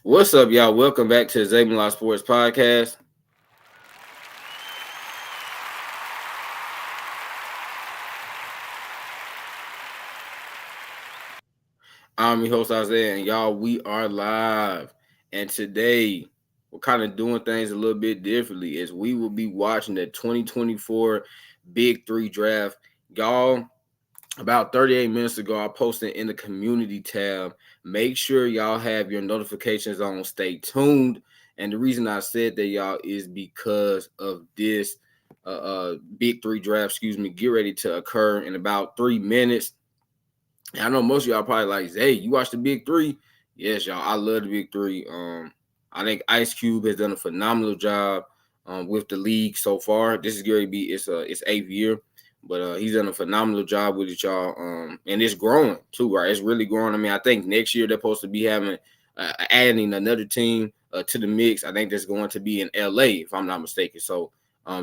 What's up, y'all? Welcome back to the Zabin Sports Podcast. I'm your host, Isaiah, and y'all, we are live. And today, we're kind of doing things a little bit differently as we will be watching the 2024 Big 3 draft. Y'all, about 38 minutes ago, I posted in the community tab. Make sure y'all have your notifications on. Stay tuned. And the reason I said that, y'all, is because of this Big 3 draft, get ready to occur in about 3 minutes. And I know most of y'all probably like, hey, you watch the Big 3? Yes, y'all. I love the Big 3. I think Ice Cube has done a phenomenal job with the league so far. This is going to be its eighth year, but he's done a phenomenal job with it, y'all. And it's growing too, right? It's really growing. I mean, I think next year they're supposed to be having adding another team to the mix. I think that's going to be in LA, if I'm not mistaken. So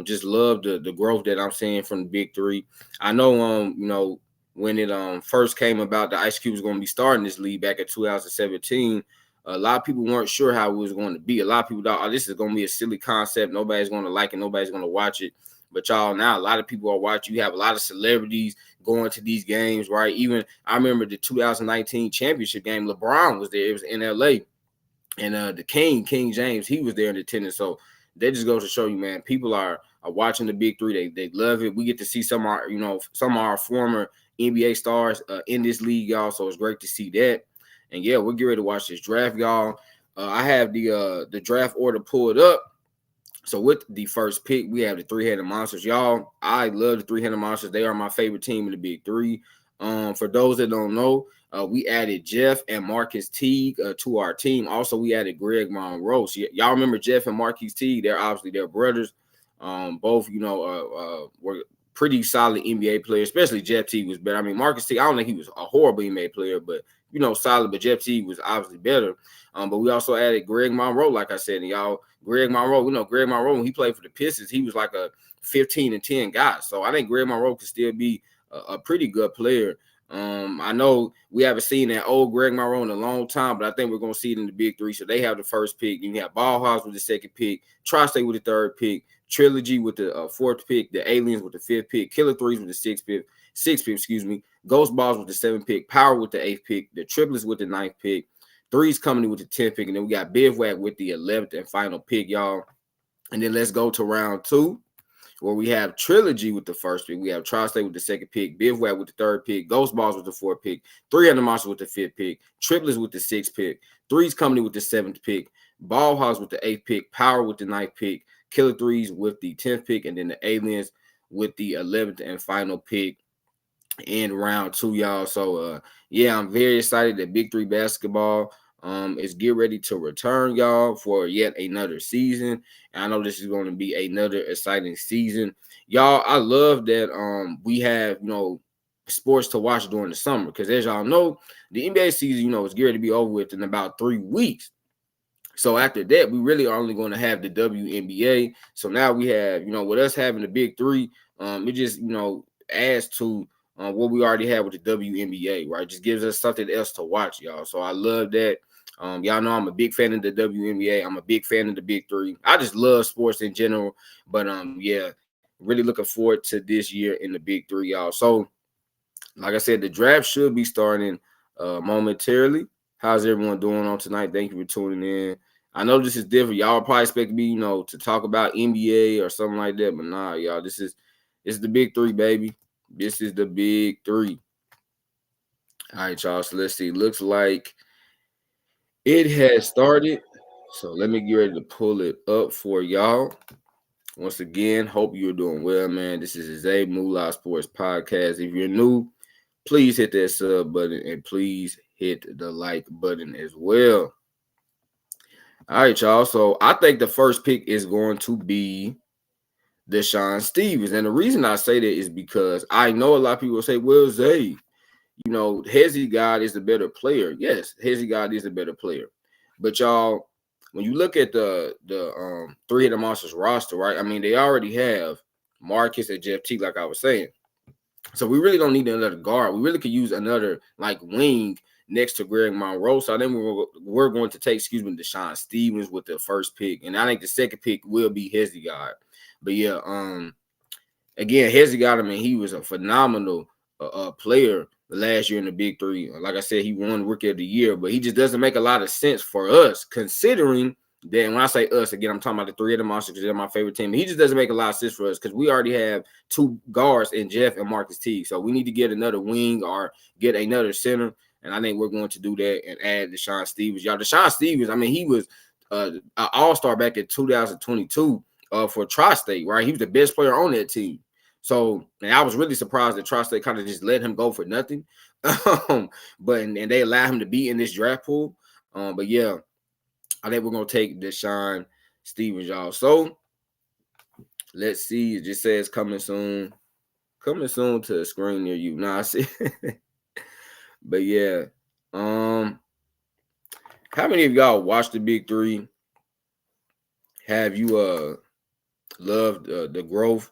just love the growth that I'm seeing from the Big 3. I know, when it first came about, the Ice Cube was going to be starting this league back in 2017. A lot of people weren't sure how it was going to be. A lot of people thought, oh, this is going to be a silly concept. Nobody's going to like it. Nobody's going to watch it. But y'all, now a lot of people are watching. You have a lot of celebrities going to these games, right? Even I remember the 2019 championship game. LeBron was there. It was in LA. And the King James, he was there in attendance. So that just goes to show you, man, people are watching the Big 3. They love it. We get to see some of our former NBA stars in this league, y'all. So it's great to see that. And yeah, we're getting ready to watch this draft, y'all. I have the draft order pulled up. So with the first pick, we have the three-headed monsters, y'all. I love the three-headed monsters. They are my favorite team in the Big 3. For those that don't know, we added Jeff and Marcus Teague to our team. Also, we added Greg Monroe. So y'all remember Jeff and Marcus Teague? They're brothers. Both were pretty solid NBA players. Especially Jeff Teague was better. I mean, Marcus Teague, I don't think he was a horrible NBA player, but solid. But Jeff Teague was obviously better. But we also added Greg Monroe, like I said, and y'all. Greg Monroe, Greg Monroe, when he played for the Pistons, he was like a 15-10 guy. So I think Greg Monroe could still be a pretty good player. I know we haven't seen that old Greg Monroe in a long time, but I think we're going to see it in the Big 3. So they have the first pick. You have Ballhouse with the second pick, Tri-State with the third pick, Trilogy with the fourth pick, the Aliens with the fifth pick, Killer Threes with the sixth pick, Ghost Balls with the seventh pick, Power with the eighth pick, the Triplets with the ninth pick, Threes coming with the 10th pick, and then we got Bivouac with the 11th and final pick, y'all. And then let's go to round 2, where we have Trilogy with the first pick. We have Tri-State with the second pick, Bivouac with the third pick, Ghost Balls with the fourth pick, 300 Monsters with the fifth pick, Triplets with the sixth pick, Threes Company with the seventh pick, Ball House with the eighth pick, Power with the ninth pick, Killer Threes with the 10th pick, and then the Aliens with the 11th and final pick in round 2, y'all. So yeah, I'm very excited that Big 3 basketball is get ready to return, y'all, for yet another season. And I know this is going to be another exciting season, y'all. I love that we have sports to watch during the summer, because as y'all know, the NBA season is getting ready to be over with in about 3 weeks. So after that, we really are only going to have the WNBA. So now we have, with us having the Big 3, it just, adds to what we already have with the WNBA, right? Just gives us something else to watch, y'all. So I love that. Y'all know I'm a big fan of the WNBA. I'm a big fan of the Big 3. I just love sports in general. But yeah, really looking forward to this year in the Big 3, y'all. So like I said, the draft should be starting momentarily. How's everyone doing on tonight? Thank you for tuning in. I know this is different. Y'all probably expect me, to talk about NBA or something like that, but nah, y'all. This is the Big 3, baby. This is the Big 3. All right, y'all. So let's see. Looks like it has started. So let me get ready to pull it up for y'all. Once again, hope you're doing well, man. This is the Moolah Sports Podcast. If you're new, please hit that sub button and please hit the like button as well. All right, y'all. So I think the first pick is going to be Deshaun Stevens. And the reason I say that is because I know a lot of people say, well, Zay, Hezzy God is the better player. Yes, Hezzy God is the better player. But y'all, when you look at the three-headed monsters roster, right? I mean, they already have Marcus and Jeff Teague, like I was saying. So we really don't need another guard. We really could use another wing next to Greg Monroe. So I think we're going to take, Deshaun Stevens with the first pick. And I think the second pick will be Hezzy. But yeah, again, Hezzy, I mean, he was a phenomenal player last year in the Big 3. Like I said, he won Rookie of the Year, but he just doesn't make a lot of sense for us, considering that when I say us, again, I'm talking about the three of the monsters because they're my favorite team. He just doesn't make a lot of sense for us because we already have two guards in Jeff and Marcus Teague. So we need to get another wing or get another center. And I think we're going to do that and add Deshaun Stevens. Y'all, Deshaun Stevens, I mean, he was an all-star back in 2022 for Tri-State, right? He was the best player on that team. So, and I was really surprised that Tri-State kind of just let him go for nothing. But they allowed him to be in this draft pool. But yeah, I think we're gonna take Deshaun Stevens, y'all. So let's see. It just says coming soon. Coming soon to a screen near you. Nah, I see. But yeah. How many of y'all watched the Big 3? Have you loved the growth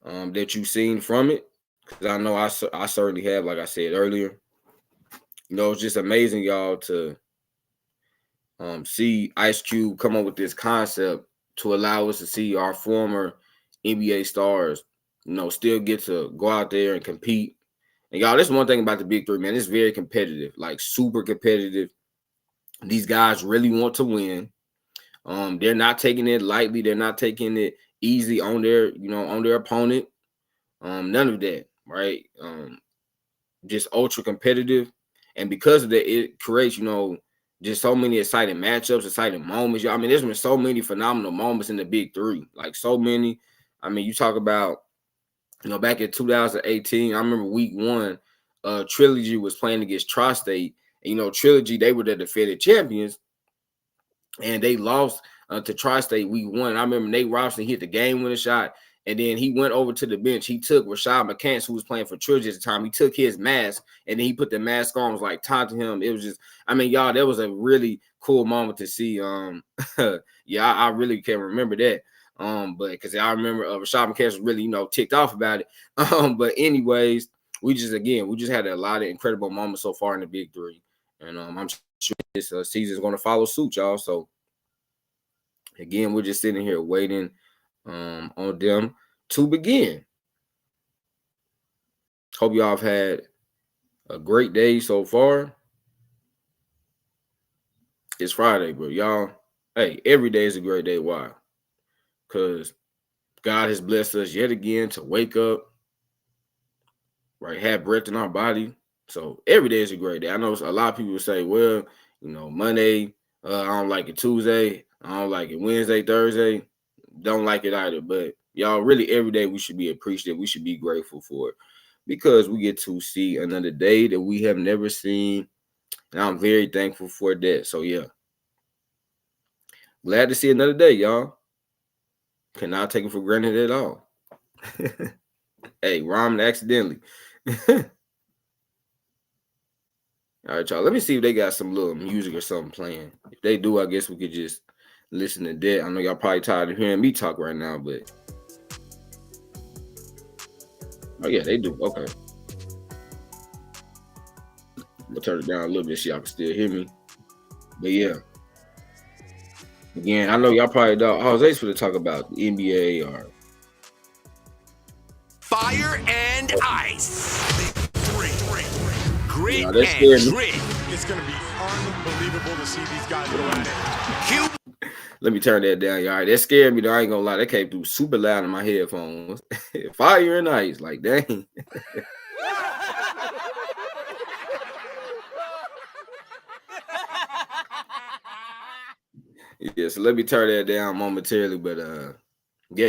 that you've seen from it? Because I know I certainly have, like I said earlier. You know, it's just amazing, y'all, to see Ice Cube come up with this concept to allow us to see our former NBA stars, you know, still get to go out there and compete. And y'all, this is one thing about the Big 3, man. It's very competitive, like super competitive. These guys really want to win. They're not taking it lightly. They're not taking it easy on their, on their opponent. None of that, right? Just ultra competitive. And because of that, it creates, just so many exciting matchups, exciting moments. I mean, there's been so many phenomenal moments in the Big 3, like so many. I mean, you talk about, back in 2018, I remember week 1, Trilogy was playing against Tri-State. And, Trilogy, they were the defending champions, and they lost to Tri-State week 1. And I remember Nate Robinson hit the game-winning shot, and then he went over to the bench. He took Rashad McCants, who was playing for Trilogy at the time. He took his mask, and then he put the mask on. It was like taunting him. It was just, I mean, y'all, that was a really cool moment to see. Yeah, I really can't remember that. But because I remember Rashad McCants was really, ticked off about it. But anyways, we just had a lot of incredible moments so far in the Big 3. And I'm sure this season is going to follow suit, y'all. So again, we're just sitting here waiting on them to begin. Hope y'all have had a great day so far. It's Friday, bro. Y'all, hey, every day is a great day. Why? Because God has blessed us yet again to wake up, right? Have breath in our body. So every day is a great day. I know a lot of people say, well, Monday, I don't like it. Tuesday, I don't like it. Wednesday, Thursday, don't like it either. But y'all, really every day we should be appreciative. We should be grateful for it because we get to see another day that we have never seen. And I'm very thankful for that. So yeah, glad to see another day, y'all. Cannot take it for granted at all. Hey, rhymed accidentally. All right, y'all. Let me see if they got some little music or something playing. If they do, I guess we could just listen to that. I know y'all probably tired of hearing me talk right now, but oh yeah, they do. Okay. I'll turn it down a little bit so y'all can still hear me. But yeah. Again, I know y'all probably don't. I was supposed to talk about the NBA or Fire and Ice. Grit and grit. It's going to be unbelievable to see these guys go at it. Let me turn that down, y'all. That scared me, though. I ain't gonna lie. That came through super loud in my headphones. Fire and Ice. Like, dang. Yeah, so let me turn that down momentarily. But yeah,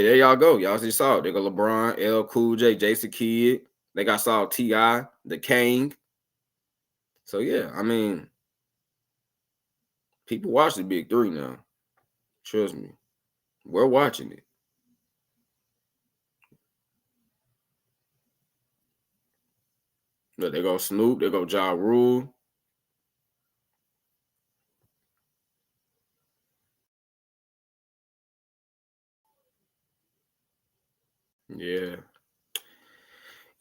there y'all go. Y'all just saw it. They got LeBron, L Cool J, Jason Kidd. They got saw T.I., the King. So yeah, I mean, people watch the Big 3 now. Trust me. We're watching it. But they go Snoop, they go Ja Rule. Yeah.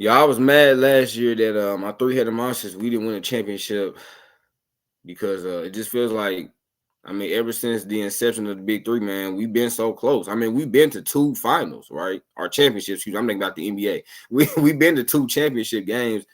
Yeah, I was mad last year that my three-headed monsters we didn't win a championship because it just feels like I mean ever since the inception of the Big Three, man, we've been so close. I mean, we've been to two finals, right? Our championships. Excuse me, I'm thinking about the NBA. We've been to two championship games,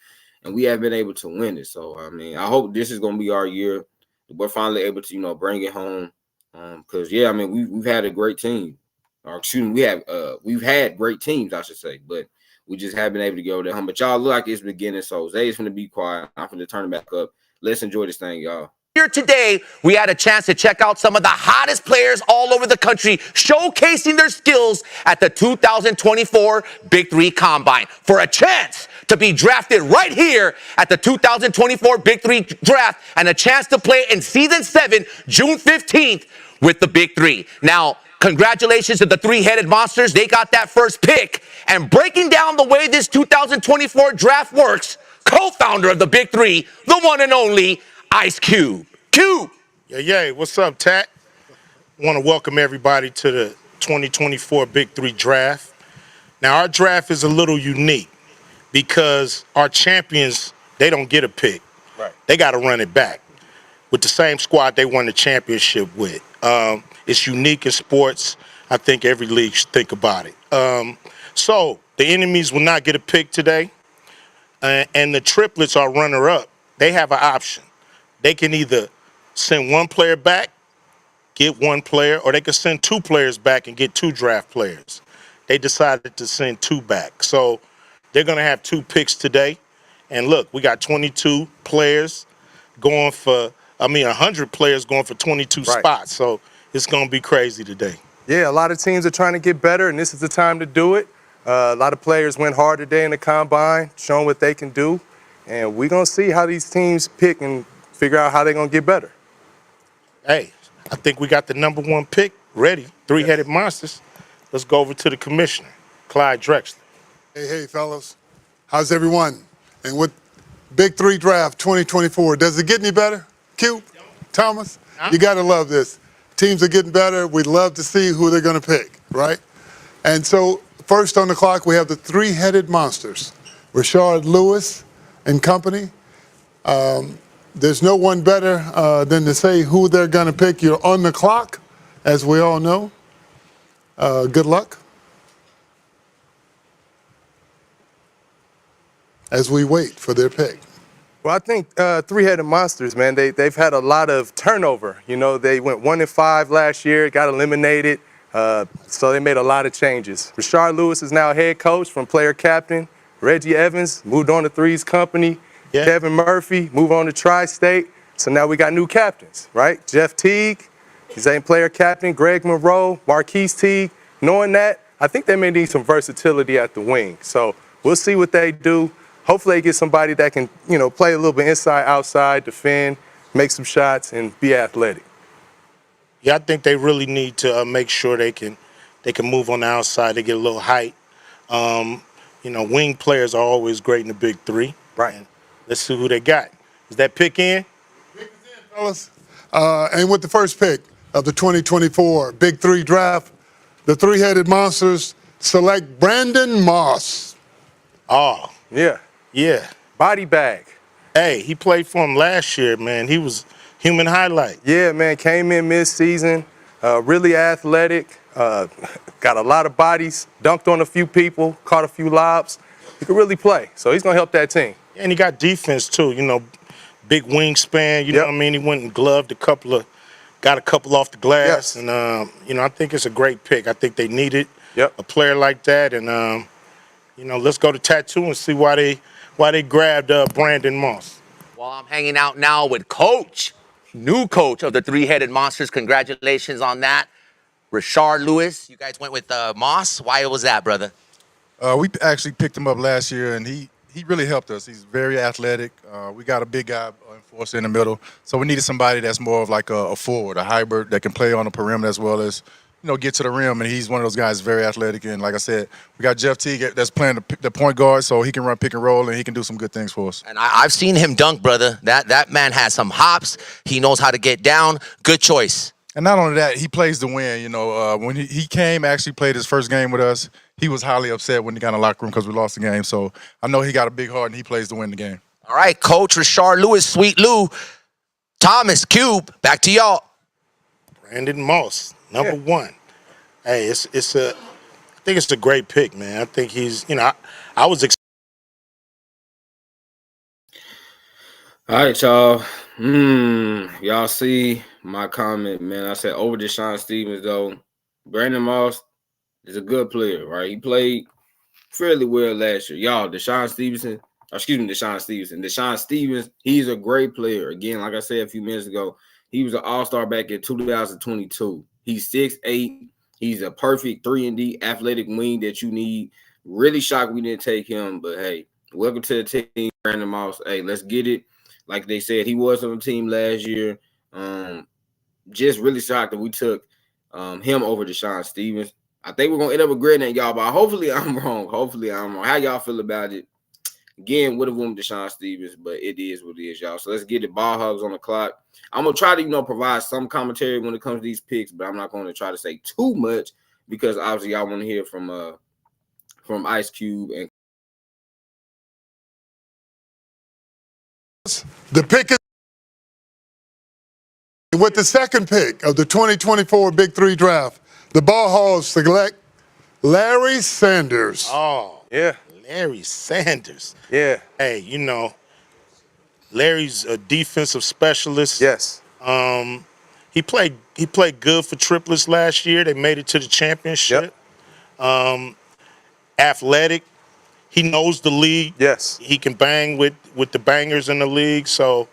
and we have been able to win it. So I mean, I hope this is going to be our year. We're finally able to bring it home. Because yeah, I mean we've had a great team. Or excuse me, we've had great teams, I should say, but we just haven't been able to go there. But y'all look like it's beginning, so Zay's gonna be quiet. I'm gonna turn it back up. Let's enjoy this thing, y'all. Here today, we had a chance to check out some of the hottest players all over the country showcasing their skills at the 2024 Big 3 Combine for a chance to be drafted right here at the 2024 Big 3 Draft and a chance to play in Season 7, June 15th with the Big 3. Now, congratulations to the three-headed monsters. They got that first pick. And breaking down the way this 2024 draft works, co-founder of the Big 3, the one and only Ice Cube. Cube. Yeah. What's up, Tat? Want to welcome everybody to the 2024 Big 3 Draft. Now, our draft is a little unique because our champions, they don't get a pick. Right. They got to run it back with the same squad they won the championship with. It's unique in sports. I think every league should think about it. So the enemies will not get a pick today, and the triplets are runner-up. They have an option. They can either send one player back, get one player, or they can send two players back and get two draft players. They decided to send two back. So they're going to have two picks today. And look, we got 22 players going for, 100 players going for 22 spots. So it's going to be crazy today. Yeah, a lot of teams are trying to get better, and this is the time to do it. A lot of players went hard today in the Combine, showing what they can do. And we're going to see how these teams pick and figure out how they're going to get better. Hey, I think we got the number one pick ready, three-headed monsters. Let's go over to the commissioner, Clyde Drexler. Hey, fellas. How's everyone? And with Big 3 Draft 2024, does it get any better? Q, Thomas, you got to love this. Teams are getting better. We'd love to see who they're going to pick, right? And so first on the clock, we have the three-headed monsters, Rashard Lewis and company. There's no one better than to say who they're going to pick. You're on the clock, as we all know. Good luck. As we wait for their pick. Well, I think three-headed monsters, man, they've had a lot of turnover. You know, they went 1-5 last year, got eliminated, so they made a lot of changes. Rashard Lewis is now head coach from player captain. Reggie Evans moved on to Three's company. Yeah. Kevin Murphy moved on to Tri-State. So now we got new captains, right? Jeff Teague, he's a player captain. Greg Monroe, Marquise Teague. Knowing that, I think they may need some versatility at the wing. So we'll see what they do. Hopefully they get somebody that can, play a little bit inside, outside, defend, make some shots, and be athletic. Yeah, I think they really need to make sure they can move on the outside. They get a little height. Wing players are always great in the Big 3. Right. And let's see who they got. Is that pick in? Pick is in, fellas. And with the first pick of the 2024 Big 3 Draft, the three-headed monsters select Brandon Moss. Oh. Yeah. Body bag. Hey, he played for him last year, man. He was human highlight. Yeah, man, came in mid-season, really athletic, got a lot of bodies, dunked on a few people, caught a few lobs. He could really play, so he's going to help that team. And he got defense, too, big wingspan, you know what I mean? He went and gloved got a couple off the glass. Yes. And, I think it's a great pick. I think they needed a player like that. And, let's go to Tattoo and see why they grabbed Brandon Moss. Well, I'm hanging out now with new coach of the three-headed monsters. Congratulations on that. Rashard Lewis, you guys went with Moss. Why was that, brother? We actually picked him up last year, and he really helped us. He's very athletic. We got a big guy enforcer in the middle, so we needed somebody that's more of like a forward, a hybrid that can play on the perimeter as well as get to the rim. And he's one of those guys very athletic. And like I said, we got Jeff Teague that's playing the point guard, so he can run pick and roll and he can do some good things for us. And I've seen him dunk, brother. That man has some hops. He knows how to get down. Good choice. And not only that, he plays to win. When he came, actually played his first game with us, he was highly upset when he got in the locker room because we lost the game. So I know he got a big heart and he plays to win the game. All right, Coach Rashard Lewis, Sweet Lou, Thomas, Cube, back to y'all. Brandon Moss, number one. Hey, I think it's a great pick, man. I think he's, I was excited. All right, y'all. Y'all see my comment, man. I said over Deshaun Stevens, though. Brandon Moss is a good player, right? He played fairly well last year. Y'all, Deshaun Stevenson, he's a great player. Again, like I said a few minutes ago, he was an all-star back in 2022. He's 6'8". He's a perfect 3-and-D athletic wing that you need. Really shocked we didn't take him, but hey, welcome to the team, Brandon Moss. Hey, let's get it. Like they said, he was on the team last year. Just really shocked that we took him over Deshaun Stevens. I think we're going to end up regretting that, y'all, but hopefully I'm wrong. How y'all feel about it? Again, would have won Deshaun Stevens, but it is what it is, y'all. So let's get it. Ball hugs on the clock. I'm going to try to, provide some commentary when it comes to these picks, but I'm not going to try to say too much because obviously y'all want to hear from Ice Cube and the pick is with the second pick of the 2024 Big 3 draft. The Ball Hogs select Larry Sanders. Oh, Yeah. Larry Sanders. Yeah. Hey, Larry's a defensive specialist. Yes. He played good for Triplets last year. They made it to the championship. Yep. Athletic. He knows the league. Yes. He can bang with the bangers in the league. So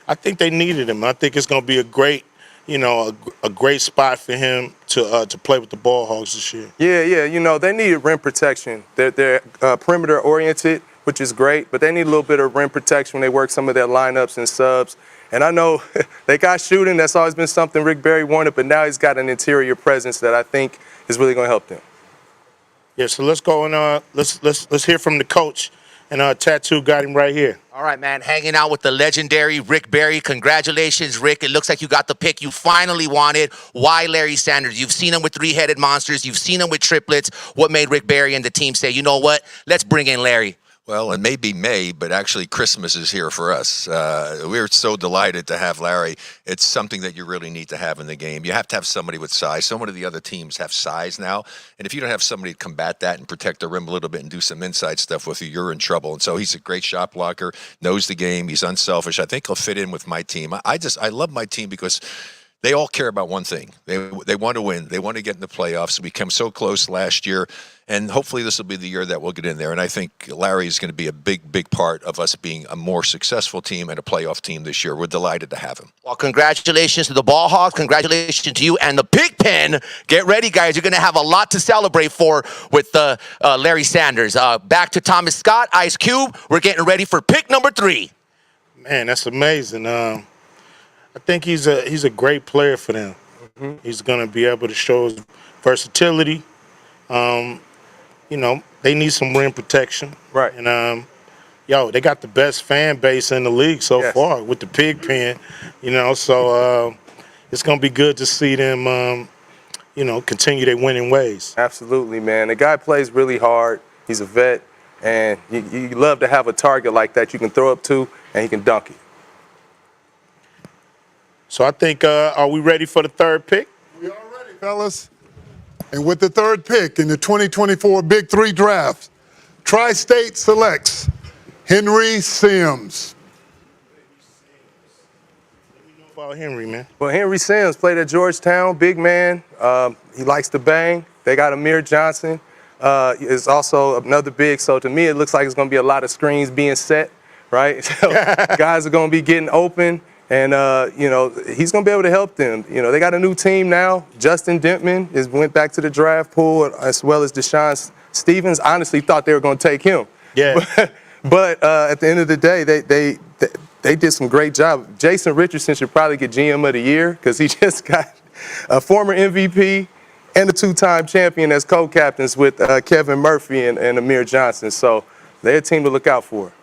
I think they needed him. I think it's going to be a great, a great spot for him to play with the Ball Hogs this year. Yeah. They needed rim protection. They're perimeter oriented, which is great, but they need a little bit of rim protection when they work some of their lineups and subs. And I know they got shooting. That's always been something Rick Barry wanted, but now he's got an interior presence that I think is really going to help them. Yeah, so let's go and let's hear from the coach. And Tattoo got him right here. All right, man, hanging out with the legendary Rick Barry. Congratulations, Rick. It looks like you got the pick you finally wanted. Why Larry Sanders? You've seen him with three-headed monsters. You've seen him with triplets. What made Rick Barry and the team say, you know what, let's bring in Larry? Well, it may be May, but actually Christmas is here for us. We're so delighted to have Larry. It's something that you really need to have in the game. You have to have somebody with size. So many of the other teams have size now. And if you don't have somebody to combat that and protect the rim a little bit and do some inside stuff with you, you're in trouble. And so he's a great shot blocker, knows the game. He's unselfish. I think he'll fit in with my team. I love my team because they all care about one thing. They want to win. They want to get in the playoffs. We came so close last year, and hopefully this will be the year that we'll get in there. And I think Larry is going to be a big part of us being a more successful team and a playoff team this year. We're delighted to have him. Well, congratulations to the Ball Hogs. Congratulations to you and the Pig Pen. Get ready, guys. You're going to have a lot to celebrate for with Larry Sanders. Back to Thomas Scott, Ice Cube. We're getting ready for pick number 3. Man, that's amazing. I think he's a great player for them. Mm-hmm. He's going to be able to show his versatility. They need some rim protection. Right. And, they got the best fan base in the league so far with the Pig Pen, so it's going to be good to see them, continue their winning ways. Absolutely, man. The guy plays really hard. He's a vet, and you love to have a target like that you can throw up to, and he can dunk it. So I think, are we ready for the third pick? We are ready, fellas. And with the third pick in the 2024 Big 3 draft, Tri-State selects Henry Sims. What about Henry, man? Well, Henry Sims played at Georgetown, big man. He likes to bang. They got Amir Johnson. Is also another big. So to me, it looks like it's going to be a lot of screens being set, right? So guys are going to be getting open. And, he's going to be able to help them. They got a new team now. Justin Dentman went back to the draft pool, as well as Deshaun Stevens. Honestly thought they were going to take him. Yeah. But at the end of the day, they did some great job. Jason Richardson should probably get GM of the year because he just got a former MVP and a 2-time champion as co-captains with Kevin Murphy and Amir Johnson. So they're a team to look out for.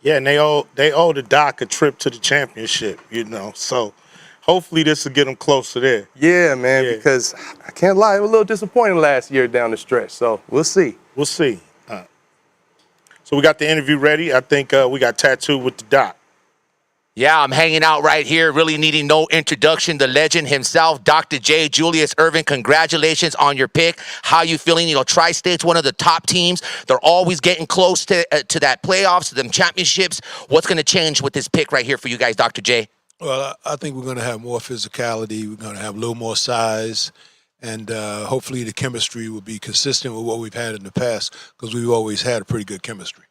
Yeah, and they owe the Doc a trip to the championship, so hopefully this will get them closer there. Yeah, man, Yeah. because I can't lie, it was a little disappointing last year down the stretch. So we'll see. We'll see. So we got the interview ready. I think we got Tattoo with the doc. Yeah, I'm hanging out right here, really needing no introduction. The legend himself, Dr. J. Julius Irvin, congratulations on your pick. How you feeling? You know, Tri-State's one of the top teams. They're always getting close to that playoffs, to them championships. What's going to change with this pick right here for you guys, Dr. J? Well, I think we're going to have more physicality. We're going to have a little more size. And hopefully the chemistry will be consistent with what we've had in the past because we've always had a pretty good chemistry.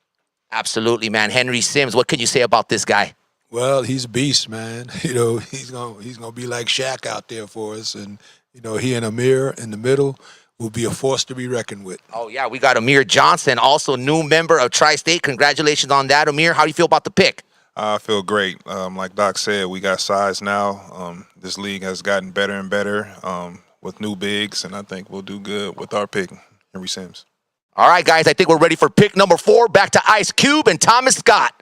Absolutely, man. Henry Sims, what can you say about this guy? Well, he's a beast, man. You know, he's gonna be like Shaq out there for us, and you know, he and Amir in the middle will be a force to be reckoned with. Oh yeah, we got Amir Johnson, also new member of Tri-State. Congratulations on that, Amir. How do you feel about the pick? I feel great. Like Doc said, we got size now. This league has gotten better and better with new bigs, and I think we'll do good with our pick, Henry Sims. All right, guys, I think we're ready for pick number 4. Back to Ice Cube and Thomas Scott.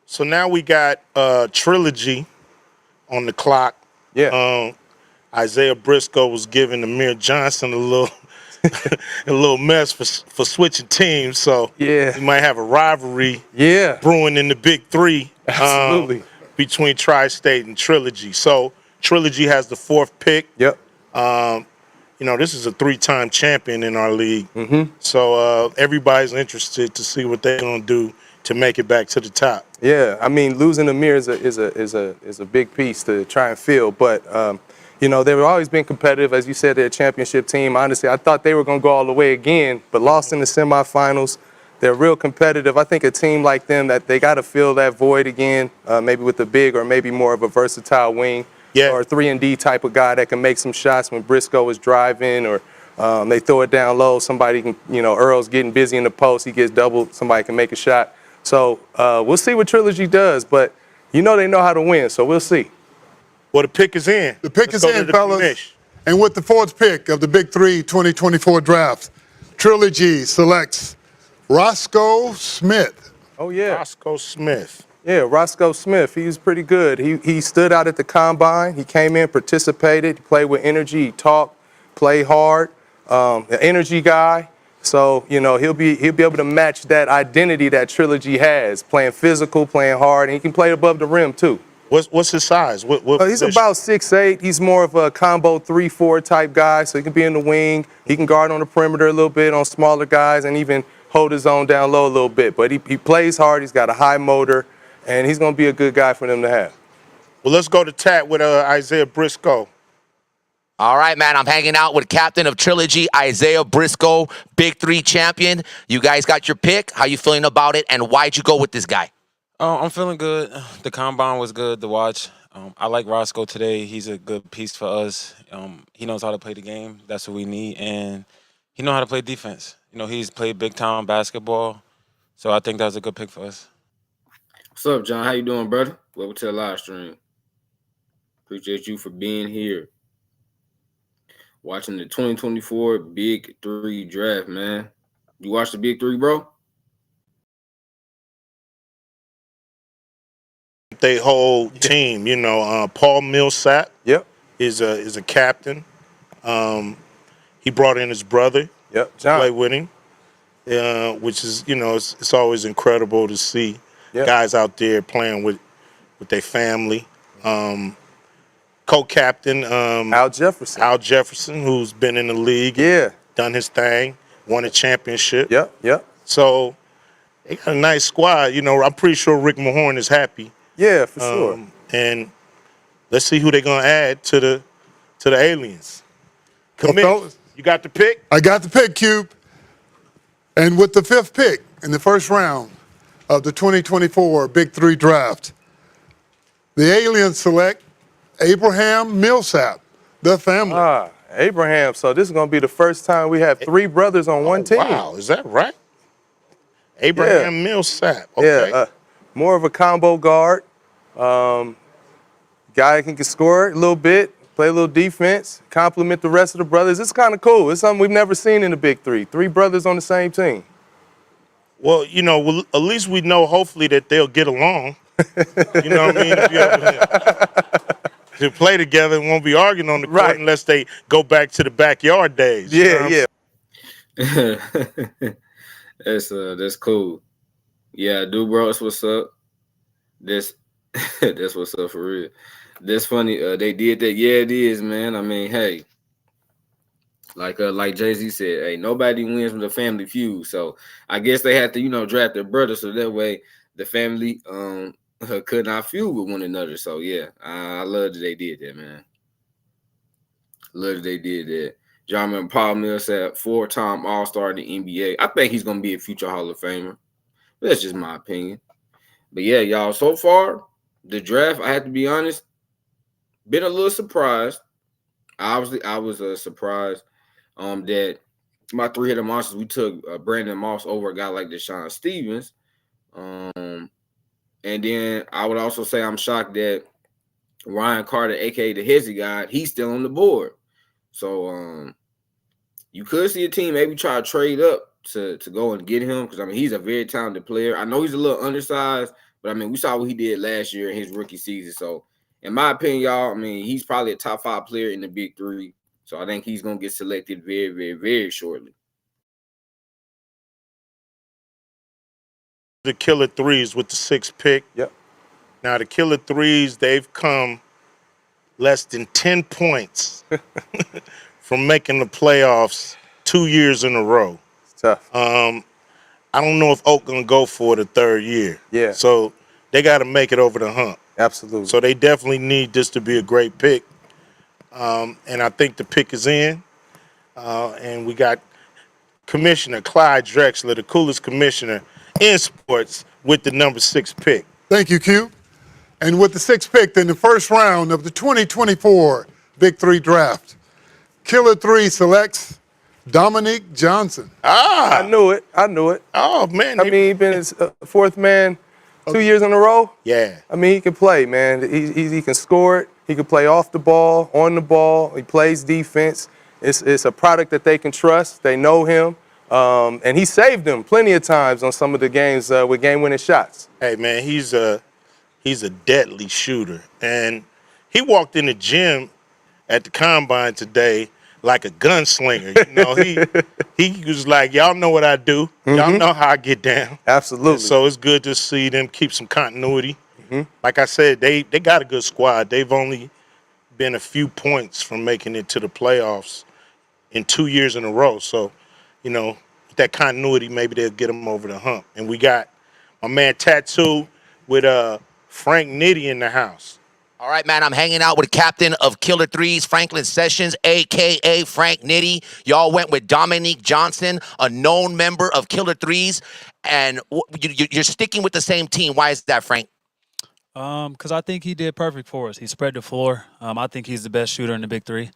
So now we got Trilogy on the clock. Yeah. Isaiah Briscoe was giving Amir Johnson a little mess for switching teams. So Yeah. we might have a rivalry brewing in the Big 3 Absolutely. between Tri-State and Trilogy. So Trilogy has the 4th pick. Yep. You know, this is a 3-time champion in our league. Mm-hmm. So everybody's interested to see what they're going to do to make it back to the top. Yeah, I mean, losing Amir is a big piece to try and fill. But you know, they've always been competitive, as you said. They're a championship team. Honestly, I thought they were going to go all the way again, but lost in the semifinals. They're real competitive. I think a team like them, that they got to fill that void again, maybe with a big or maybe more of a versatile wing, or a 3-and-D type of guy that can make some shots when Briscoe is driving, or they throw it down low. Somebody can, you know, Earl's getting busy in the post. He gets doubled. Somebody can make a shot. So we'll see what Trilogy does, but you know they know how to win, so we'll see. Well, the pick is in. The pick is in, fellas. And with the 4th pick of the Big 3 2024 draft, Trilogy selects Roscoe Smith. Oh, yeah. Roscoe Smith. Yeah, Roscoe Smith. He's pretty good. He stood out at the combine. He came in, participated, played with energy, he talked, played hard. An energy guy. So, you know, he'll be able to match that identity that Trilogy has, playing physical, playing hard, and he can play above the rim too. What's his size? What He's about 6'8". He's more of a combo 3-4 type guy, so he can be in the wing. He can guard on the perimeter a little bit on smaller guys and even hold his own down low a little bit. But he plays hard. He's got a high motor, and he's going to be a good guy for them to have. Well, let's go to Tat with Isaiah Briscoe. All right, man, I'm hanging out with captain of Trilogy, Isaiah Briscoe, Big 3 champion. You guys got your pick. How you feeling about it, and why'd you go with this guy? I'm feeling good. The combine was good to watch. I like Roscoe today. He's a good piece for us. He knows how to play the game. That's what we need, and he knows how to play defense. You know, he's played big-time basketball, so I think that was a good pick for us. What's up, John? How you doing, brother? Welcome to the live stream. Appreciate you for being here. Watching the 2024 Big 3 draft, man. You watch the Big 3, bro? They whole team, you know, Paul Millsap. Yep. Is a captain. He brought in his brother. Yep. To play with him, which is, you know, it's always incredible to see guys out there playing with their family. Co-captain Al Jefferson, who's been in the league, done his thing, won a championship. Yep. So they got a nice squad. You know, I'm pretty sure Rick Mahorn is happy. Yeah, for sure. And let's see who they're gonna add to the aliens. Well, you got the pick? I got the pick, Cube. And with the 5th pick in the first round of the 2024 Big 3 draft, the aliens select Abraham Millsap, the family. Abraham. So this is going to be the first time we have 3 brothers on one team. Wow, is that right? Abraham Millsap. Okay. Yeah, more of a combo guard. Guy can score a little bit, play a little defense, complement the rest of the brothers. It's kind of cool. It's something we've never seen in the Big 3. 3 brothers on the same team. Well, you know, at least we know hopefully that they'll get along. You know what I mean? to play together and won't be arguing on the court Right. unless they go back to the backyard days. You know Yeah, what yeah. That's cool. Yeah, dude, bro, that's what's up. That's that's what's up for real. That's funny. They did that. Yeah, it is, man. I mean, hey, like Jay-Z said, hey, nobody wins from the family feud. So I guess they had to, draft their brother so that way the family could not feud with one another. So yeah, I love that they did that, man. Love that they did that. John Paul Millsap, 4-time All-Star in the NBA. I think he's gonna be a future Hall of Famer. But that's just my opinion. But yeah, y'all, so far, the draft, I have to be honest, been a little surprised. Obviously, I was surprised that my three-headed monsters, we took Brandon Moss over a guy like Deshaun Stevens. And then I would also say I'm shocked that Ryan Carter, a.k.a. the Hezzy guy, he's still on the board. So you could see a team maybe try to trade up to go and get him because, I mean, he's a very talented player. I know he's a little undersized, but, I mean, we saw what he did last year in his rookie season. So, in my opinion, y'all, I mean, he's probably a top 5 player in the Big 3. So, I think he's going to get selected very, very, very shortly. The Killer Threes with the 6th pick. Yep. Now, the Killer Threes, they've come less than 10 points from making the playoffs 2 years in a row. It's tough. I don't know if Oak gonna go for the 3rd year. Yeah. So they got to make it over the hump. Absolutely. So they definitely need this to be a great pick. And I think the pick is in. And we got Commissioner Clyde Drexler, the coolest commissioner in sports, with the number 6 pick. Thank you, Q. And with the 6th pick in the first round of the 2024 Big 3 draft, Killer 3 selects Dominique Johnson. Ah, I knew it. Oh, man. I mean, he's been his 4th man 2 years in a row. Yeah. I mean, he can play, man. He can score it. He can play off the ball, on the ball. He plays defense. It's a product that they can trust. They know him. And he saved them plenty of times on some of the games with game-winning shots. Hey, man, he's a deadly shooter. And he walked in the gym at the Combine today like a gunslinger. You know, he was like, y'all know what I do. Y'all know how I get down. Absolutely. And so it's good to see them keep some continuity. Like I said, they got a good squad. They've only been a few points from making it to the playoffs in 2 years in a row. So, you know, with that continuity, maybe they'll get them over the hump. And we got my man Tattoo with Frank Nitty in the house. All right, man, I'm hanging out with captain of Killer Threes, Franklin Sessions, a.k.a. Frank Nitty. Y'all went with Dominique Johnson, a known member of Killer Threes, and you're sticking with the same team. Why is that, Frank? Because I think he did perfect for us. He spread the floor. I think he's the best shooter in the Big 3.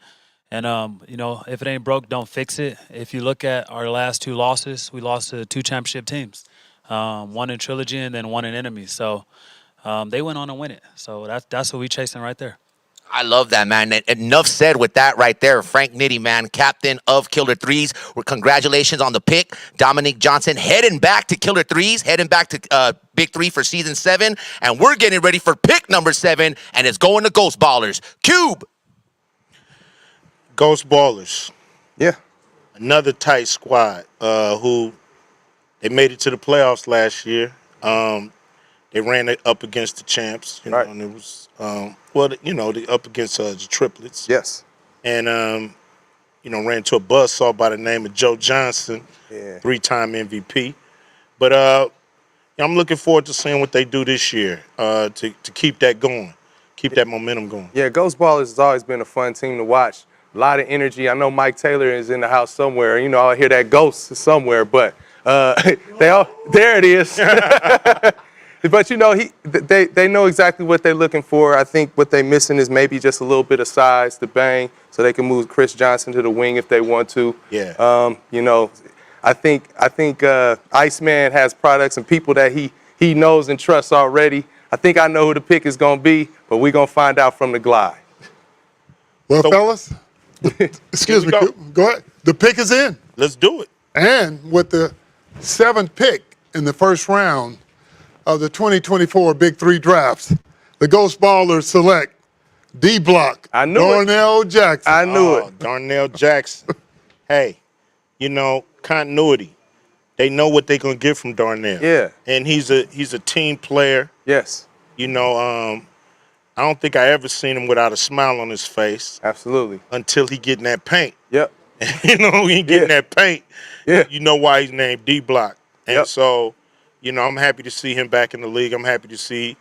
And, you know, if it ain't broke, don't fix it. If you look at our last 2 losses, we lost to 2 championship teams, one in Trilogy and then one in Enemy. So they went on to win it. So that's what we chasing right there. I love that, man. And enough said with that right there. Frank Nitty, man, captain of Killer Threes. Well, congratulations on the pick. Dominique Johnson heading back to Killer Threes, heading back to Big 3 for season 7. And we're getting ready for pick number 7, and it's going to Ghost Ballers. Cube. Ghost Ballers. Yeah. Another tight squad who they made it to the playoffs last year. They ran it up against the champs, you know, and it was, they up against the triplets. Yes. And, ran into a buzzsaw by the name of Joe Johnson, 3-time MVP. But I'm looking forward to seeing what they do this year to keep that going, keep that momentum going. Yeah, Ghost Ballers has always been a fun team to watch. A lot of energy. I know Mike Taylor is in the house somewhere. You know, I hear that ghost somewhere, but there it is. But, you know, they know exactly what they're looking for. I think what they're missing is maybe just a little bit of size to bang so they can move Chris Johnson to the wing if they want to. Yeah. I think Iceman has products and people that he knows and trusts already. I think I know who the pick is going to be, but we're going to find out from the glide. Well, fellas, excuse me, go ahead. The pick is in. Let's do it. And with the 7th pick in the first round of the 2024 Big 3 drafts, the Ghost Ballers select D-Block. I knew Darnell Jackson. I knew it. Darnell Jackson. Hey, continuity. They know what they're gonna get from Darnell. Yeah. And he's a team player. Yes. I don't think I ever seen him without a smile on his face. Absolutely. Until he get in that paint. Yep. When he get in that paint, yeah. you know why he's named D-Block. And Yep. so, I'm happy to see him back in the league. I'm happy to see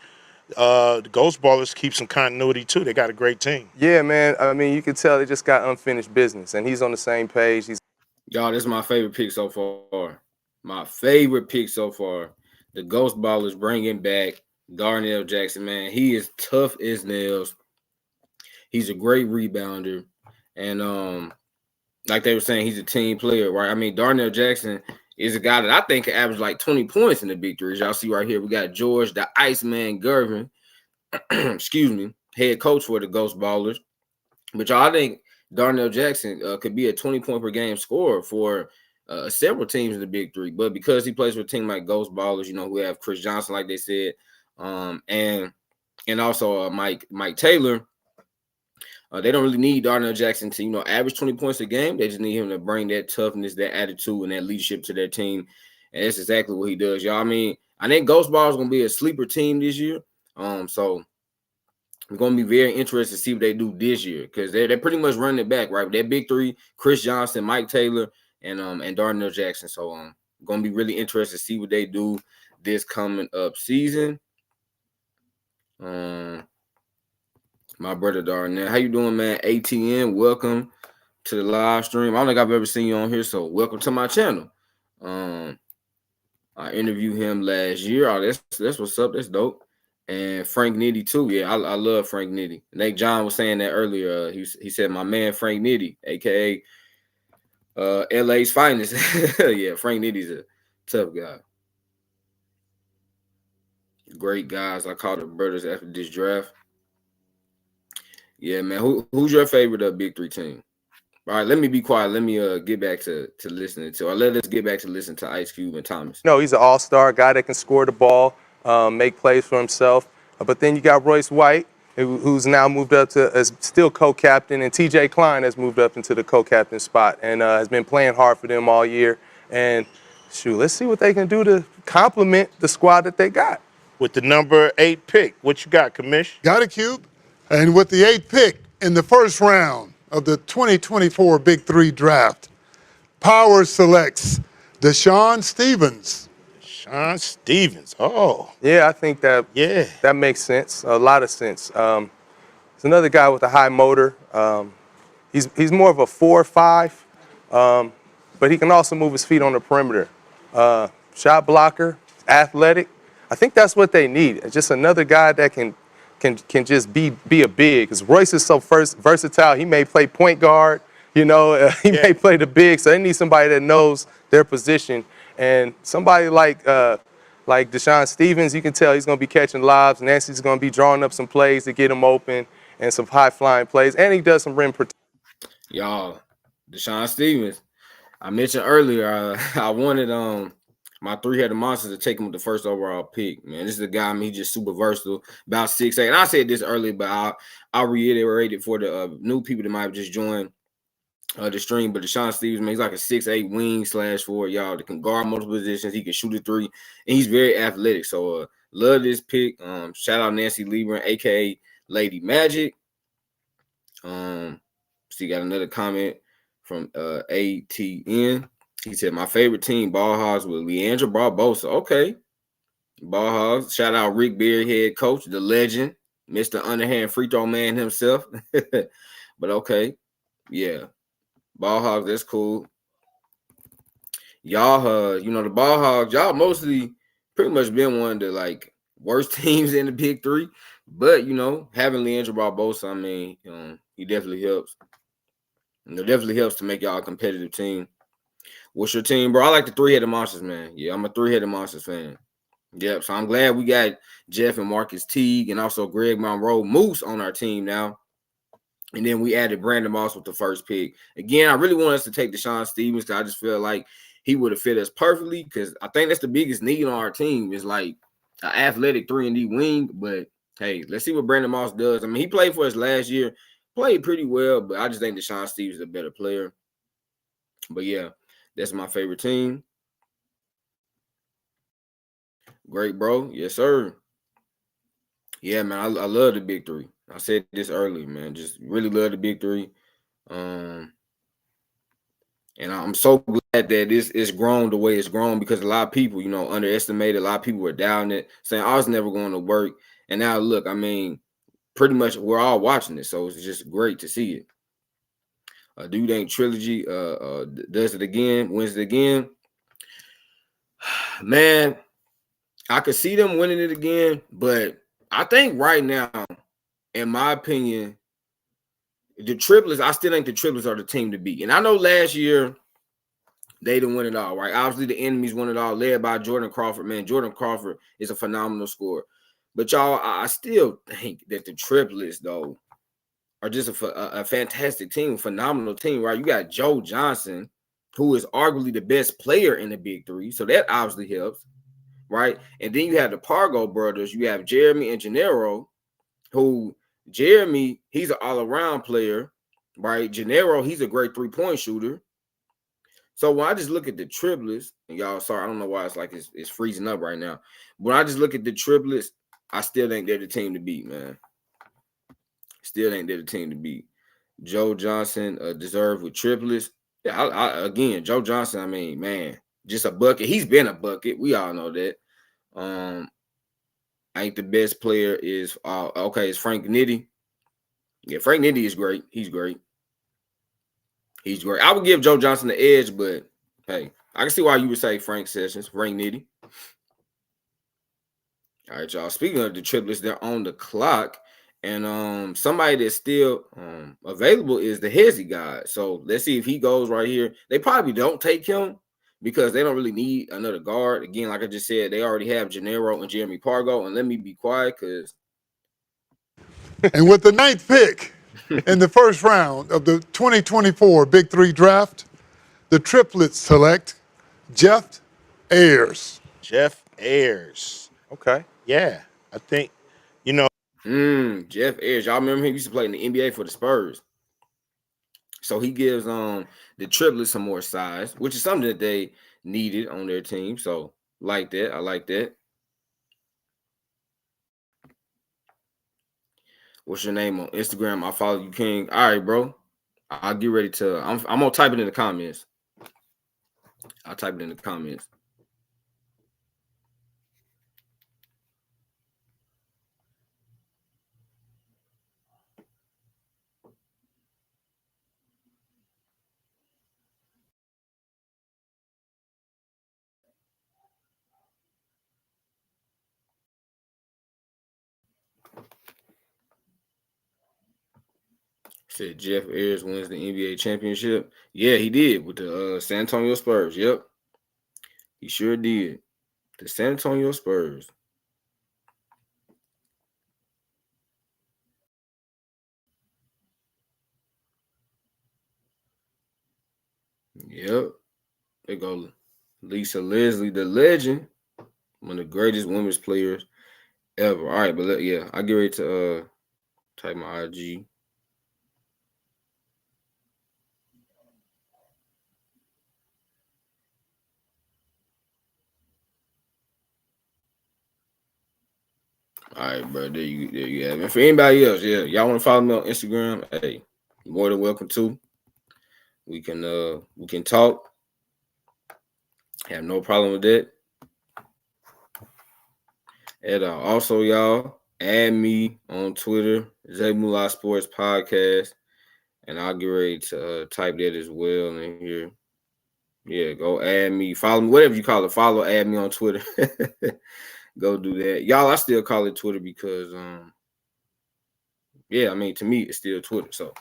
the Ghost Ballers keep some continuity too. They got a great team. Yeah, man. I mean, you can tell they just got unfinished business, and he's on the same page. Y'all, this is my favorite pick so far. My favorite pick so far. The Ghost Ballers bringing back Darnell Jackson, man. He is tough as nails. He's a great rebounder. And like they were saying, he's a team player, right? I mean, Darnell Jackson is a guy that I think can average like 20 points in the Big 3. As y'all see right here, we got George, the Iceman Gervin, excuse me, head coach for the Ghost Ballers. But y'all, I think Darnell Jackson could be a 20-point per game scorer for several teams in the Big 3. But because he plays for a team like Ghost Ballers, who have Chris Johnson, like they said, and also Mike Taylor, they don't really need Darnell Jackson to, average 20 points a game. They just need him to bring that toughness, that attitude, and that leadership to their team. And that's exactly what he does, y'all. I mean, I think Ghost Ballers is going to be a sleeper team this year. So we're going to be very interested to see what they do this year because they're pretty much running it back, right? That Big 3, Chris Johnson, Mike Taylor, and Darnell Jackson. So going to be really interested to see what they do this coming up season. My brother Darnell, how you doing, man? ATN, welcome to the live stream. I don't think I've ever seen you on here, so welcome to my channel. I interviewed him last year. Oh, that's what's up. That's dope. And Frank Nitty too. Yeah, I love Frank Nitty. Nate John was saying that earlier. He said my man Frank Nitty, aka LA's finest. Yeah, Frank Nitty's a tough guy. Great guys. I call the brothers after this draft. Yeah, man. Who's your favorite Big 3 team? All right, let me be quiet. Let me get back to listening to, or let us get back to listening to Ice Cube and Thomas. No, he's an all-star guy that can score the ball, make plays for himself. But then you got Royce White, who's now moved up to as still co-captain, and T.J. Klein has moved up into the co-captain spot and has been playing hard for them all year. And shoot, let's see what they can do to complement the squad that they got. With the number 8 pick, what you got, Commish? Got it, Cube. And with the 8th pick in the first round of the 2024 Big 3 draft, Power selects Deshaun Stevens. Deshaun Stevens. Oh. Yeah, I think that makes sense. A lot of sense. It's another guy with a high motor. He's more of a 4-5, but he can also move his feet on the perimeter. Shot blocker, athletic. I think that's what they need. It's just another guy that can just be a big. Because Royce is so versatile. He may play point guard. He may play the big. So they need somebody that knows their position. And somebody like Deshaun Stevens, you can tell he's going to be catching lobs. Nancy's going to be drawing up some plays to get him open and some high-flying plays. And he does some rim protection. Y'all, Deshaun Stevens, I mentioned earlier, I wanted my three-headed monsters to take him with the first overall pick. Man, this is a guy, he's just super versatile, about 6'8". And I said this earlier, but I'll reiterate it for the new people that might have just joined the stream. But Deshaun Stevens, man, he's like a 6'8" wing /forward, y'all, that can guard multiple positions. He can shoot a three, and he's very athletic. So love this pick. Shout out Nancy Lieber, aka Lady Magic. So you got another comment from ATN. He said, my favorite team, Ball Hogs, with Leandro Barbosa. Okay. Ball Hogs. Shout out Rick Beard, head coach, the legend, Mr. Underhand free throw man himself. But okay. Yeah. Ball Hogs, that's cool. Y'all, the Ball Hogs, y'all mostly pretty much been one of the, worst teams in the Big 3. But, having Leandro Barbosa, he definitely helps. It definitely helps to make y'all a competitive team. What's your team, bro? I like the three-headed monsters, man. Yeah, I'm a three-headed monsters fan. Yep, so I'm glad we got Jeff and Marcus Teague and also Greg Monroe Moose on our team now. And then we added Brandon Moss with the first pick. Again, I really want us to take Deshaun Stevens because I just feel like he would have fit us perfectly because I think that's the biggest need on our team is an athletic 3-and-D wing. But hey, let's see what Brandon Moss does. I mean, he played for us last year, played pretty well, but I just think Deshaun Stevens is a better player. But yeah, that's my favorite team. Great, bro. Yes, sir. Yeah, man, I love the Big Three. I said this earlier, man. Just really love the Big Three. Um, and I'm so glad that it's grown the way it's grown because a lot of people, underestimated. A lot of people were down it, saying I was never going to work. And now look, I mean, pretty much we're all watching it, so it's just great to see it. Dude ain't trilogy. Does it again, wins it again. Man, I could see them winning it again, but I think right now, in my opinion, the triplets, I still think the triplets are the team to beat. And I know last year they didn't win it all, right? Obviously, the enemies won it all, led by Jordan Crawford. Man, Jordan Crawford is a phenomenal scorer. But y'all, I still think that the triplets, though, are just a fantastic team, phenomenal team, right? You got Joe Johnson, who is arguably the best player in the Big Three, so that obviously helps, right? And then you have the Pargo brothers. You have Jeremy and Gennaro, who Jeremy, he's an all-around player, right? Gennaro, he's a great three-point shooter. So when I just look at the triplets, and y'all, sorry, I don't know why it's freezing up right now. When I just look at the triplets, I still think they're the team to beat, man. Still think they're the team to beat. Joe Johnson deserved with triplets. Yeah, again, Joe Johnson, I mean, man, just a bucket. He's been a bucket. We all know that. I think the best player is it's Frank Nitti. Yeah, Frank Nitti is great. He's great. He's great. I would give Joe Johnson the edge, but hey, I can see why you would say Frank Sessions, Frank Nitti. All right, y'all. Speaking of the triplets, they're on the clock. And somebody that's still available is the Hezzy guy. So let's see if he goes right here. They probably don't take him because they don't really need another guard. Again, like I just said, they already have Gennaro and Jeremy Pargo. And let me be quiet because. And with the 9th pick in the first round of the 2024 Big 3 draft, the triplets select Jeff Ayers. Jeff Ayers. Okay. Yeah, I think, Jeff Ayers. Y'all remember him? He used to play in the NBA for the Spurs. So he gives the triplets some more size, which is something that they needed on their team. So like that. I like that. What's your name on Instagram? I follow you, King. All right, bro. I'll get ready to. I'm gonna type it in the comments. I'll type it in the comments. Said Jeff Ayers wins the NBA championship. Yeah, he did with the San Antonio Spurs. Yep, he sure did. The San Antonio Spurs. Yep. There go Lisa Leslie, the legend, one of the greatest women's players ever. All right, but I get ready to type my IG. All right, bro. There you have it. And for anybody else, y'all want to follow me on Instagram? Hey, you're more than welcome to. We can talk. Have no problem with that at all. Also, y'all add me on Twitter, Zay Sports Podcast, and I'll get ready to type that as well in here. Yeah, go add me, follow me, whatever you call it. Follow, add me on Twitter. Go do that, y'all. I still call it Twitter because I mean, to me, it's still Twitter. So,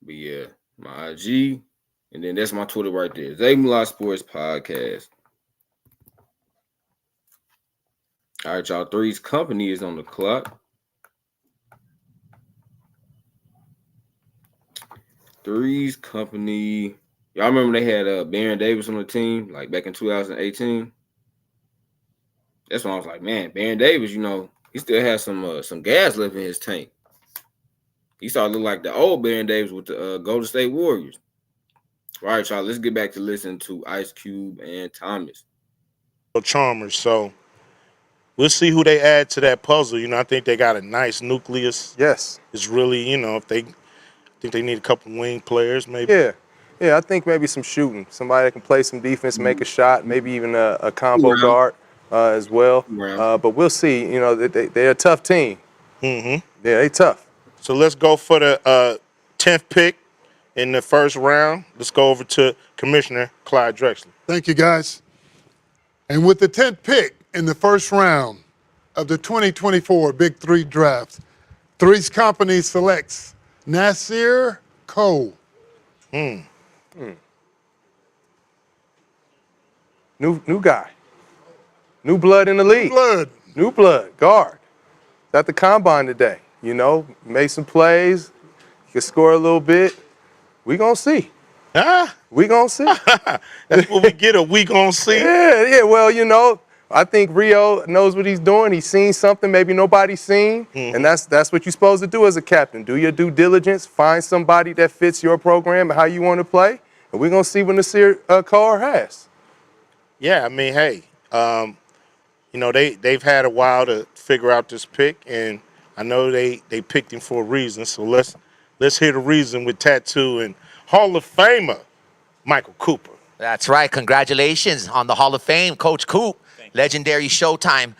but yeah, my IG, and then that's my Twitter right there, Zay Sports Podcast. All right, y'all. Three's Company is on the clock. Three's Company. Y'all remember they had Baron Davis on the team, like back in 2018? That's why I was like, man, Baron Davis, he still has some gas left in his tank. He started to look like the old Baron Davis with the Golden State Warriors. All right, y'all, let's get back to listening to Ice Cube and Thomas. Chalmers. So we'll see who they add to that puzzle. I think they got a nice nucleus. Yes. It's really, if they think they need a couple wing players, maybe. Yeah, I think maybe some shooting. Somebody that can play some defense, make a shot, maybe even a combo guard as well. But we'll see. They're a tough team. Mm-hmm. Yeah, they tough. So let's go for the 10th pick in the first round. Let's go over to Commissioner Clyde Drexler. Thank you, guys. And with the 10th pick in the first round of the 2024 Big 3 draft, Three's Company selects Nasir Cole. New guy. New blood in the league. New blood. Guard. At the combine today. Made some plays. He could score a little bit. We gonna see. We gonna see. That's what we get. We gonna see. Yeah. Well, I think Rio knows what he's doing. He's seen something maybe nobody's seen, and that's what you're supposed to do as a captain. Do your due diligence. Find somebody that fits your program and how you want to play, and we're gonna see what Nasir Carr has. Yeah, I mean, hey, they've had a while to figure out this pick, and I know they picked him for a reason. So let's hear the reason with Tattoo and Hall of Famer Michael Cooper. That's right. Congratulations on the Hall of Fame, Coach Coop. Legendary Showtime.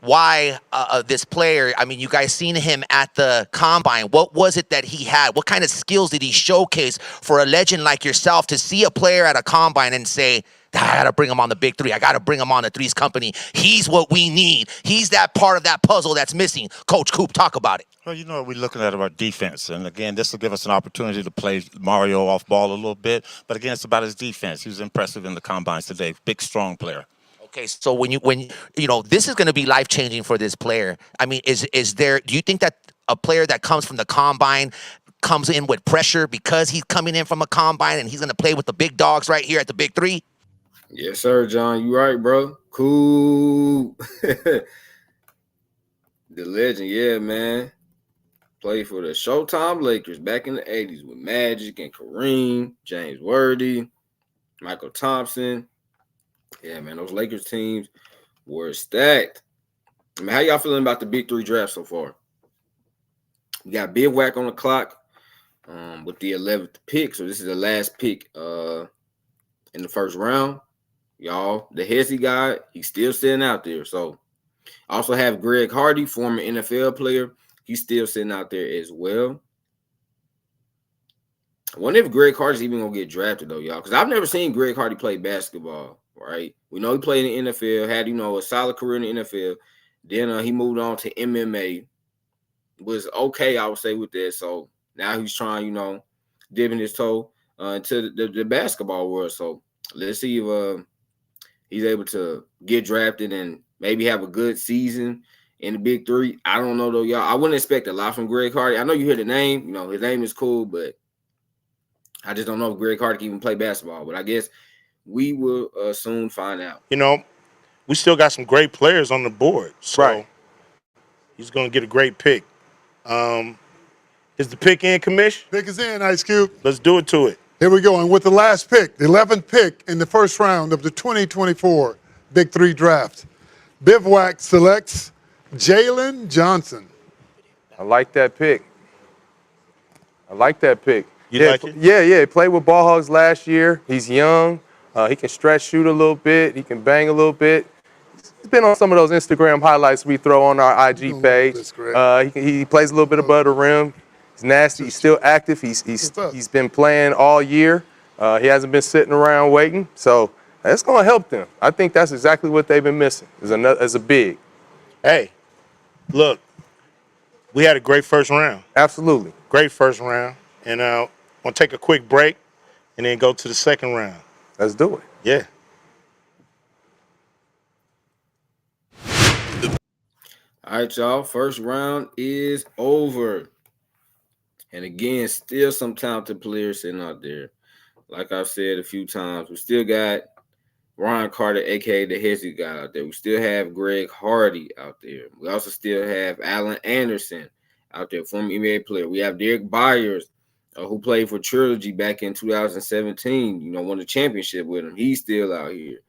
Why this player? I mean, you guys seen him at the combine. What was it that he had? What kind of skills did he showcase for a legend like yourself to see a player at a combine and say, I got to bring him on the Big 3. I got to bring him on the Three's Company. He's what we need. He's that part of that puzzle that's missing. Coach Coop, talk about it. Well, we're looking at our defense. And, again, this will give us an opportunity to play Mario off ball a little bit. But, again, it's about his defense. He was impressive in the combines today. Big, strong player. Okay, so when this is going to be life-changing for this player. I mean, do you think that a player that comes from the combine comes in with pressure because he's coming in from a combine and he's going to play with the big dogs right here at the Big 3? Yes, sir, John. You right, bro. Cool. The legend, yeah, man. Played for the Showtime Lakers back in the 80s with Magic and Kareem, James Worthy, Michael Thompson. Yeah, man, those Lakers teams were stacked. I mean, how y'all feeling about the Big 3 draft so far? We got Bivouac on the clock with the 11th pick. So this is the last pick in the first round. Y'all, the Hezzy guy, he's still sitting out there. So I also have Greg Hardy, former NFL player. He's still sitting out there as well. I wonder if Greg Hardy's even going to get drafted, though, y'all. Because I've never seen Greg Hardy play basketball, right? We know he played in the NFL, had, a solid career in the NFL. Then he moved on to MMA. Was okay, I would say, with that. So now he's trying, dipping his toe into the basketball world. So let's see if he's able to get drafted and maybe have a good season in the Big 3. I don't know, though, y'all. I wouldn't expect a lot from Greg Hardy. I know you hear the name. His name is cool, but I just don't know if Greg Hardy can even play basketball. But I guess we will soon find out. We still got some great players on the board. So he's going to get a great pick. Is the pick in, Commish? Pick is in, Ice Cube. Let's do it to it. Here we go. And with the last pick, the 11th pick in the first round of the 2024 Big 3 draft, Bivouac selects Jalen Johnson. I like that pick. You like it? Yeah. He played with Ball Hogs last year. He's young. He can stretch shoot a little bit. He can bang a little bit. He's been on some of those Instagram highlights we throw on our IG page. He plays a little bit above the rim. He's nasty. He's still active. He's been playing all year. He hasn't been sitting around waiting. So that's going to help them. I think that's exactly what they've been missing as a big. Hey, look, we had a great first round. Absolutely. Great first round. And I want to take a quick break and then go to the second round. Let's do it. Yeah. All right, y'all. First round is over. And again, still some talented players sitting out there. Like I've said a few times, we still got Ron Carter, aka the Hezzy guy out there. We still have Greg Hardy out there. We also still have Allen Anderson out there, former NBA player. We have Derek Byers, who played for Trilogy back in 2017. Won the championship with him. He's still out here.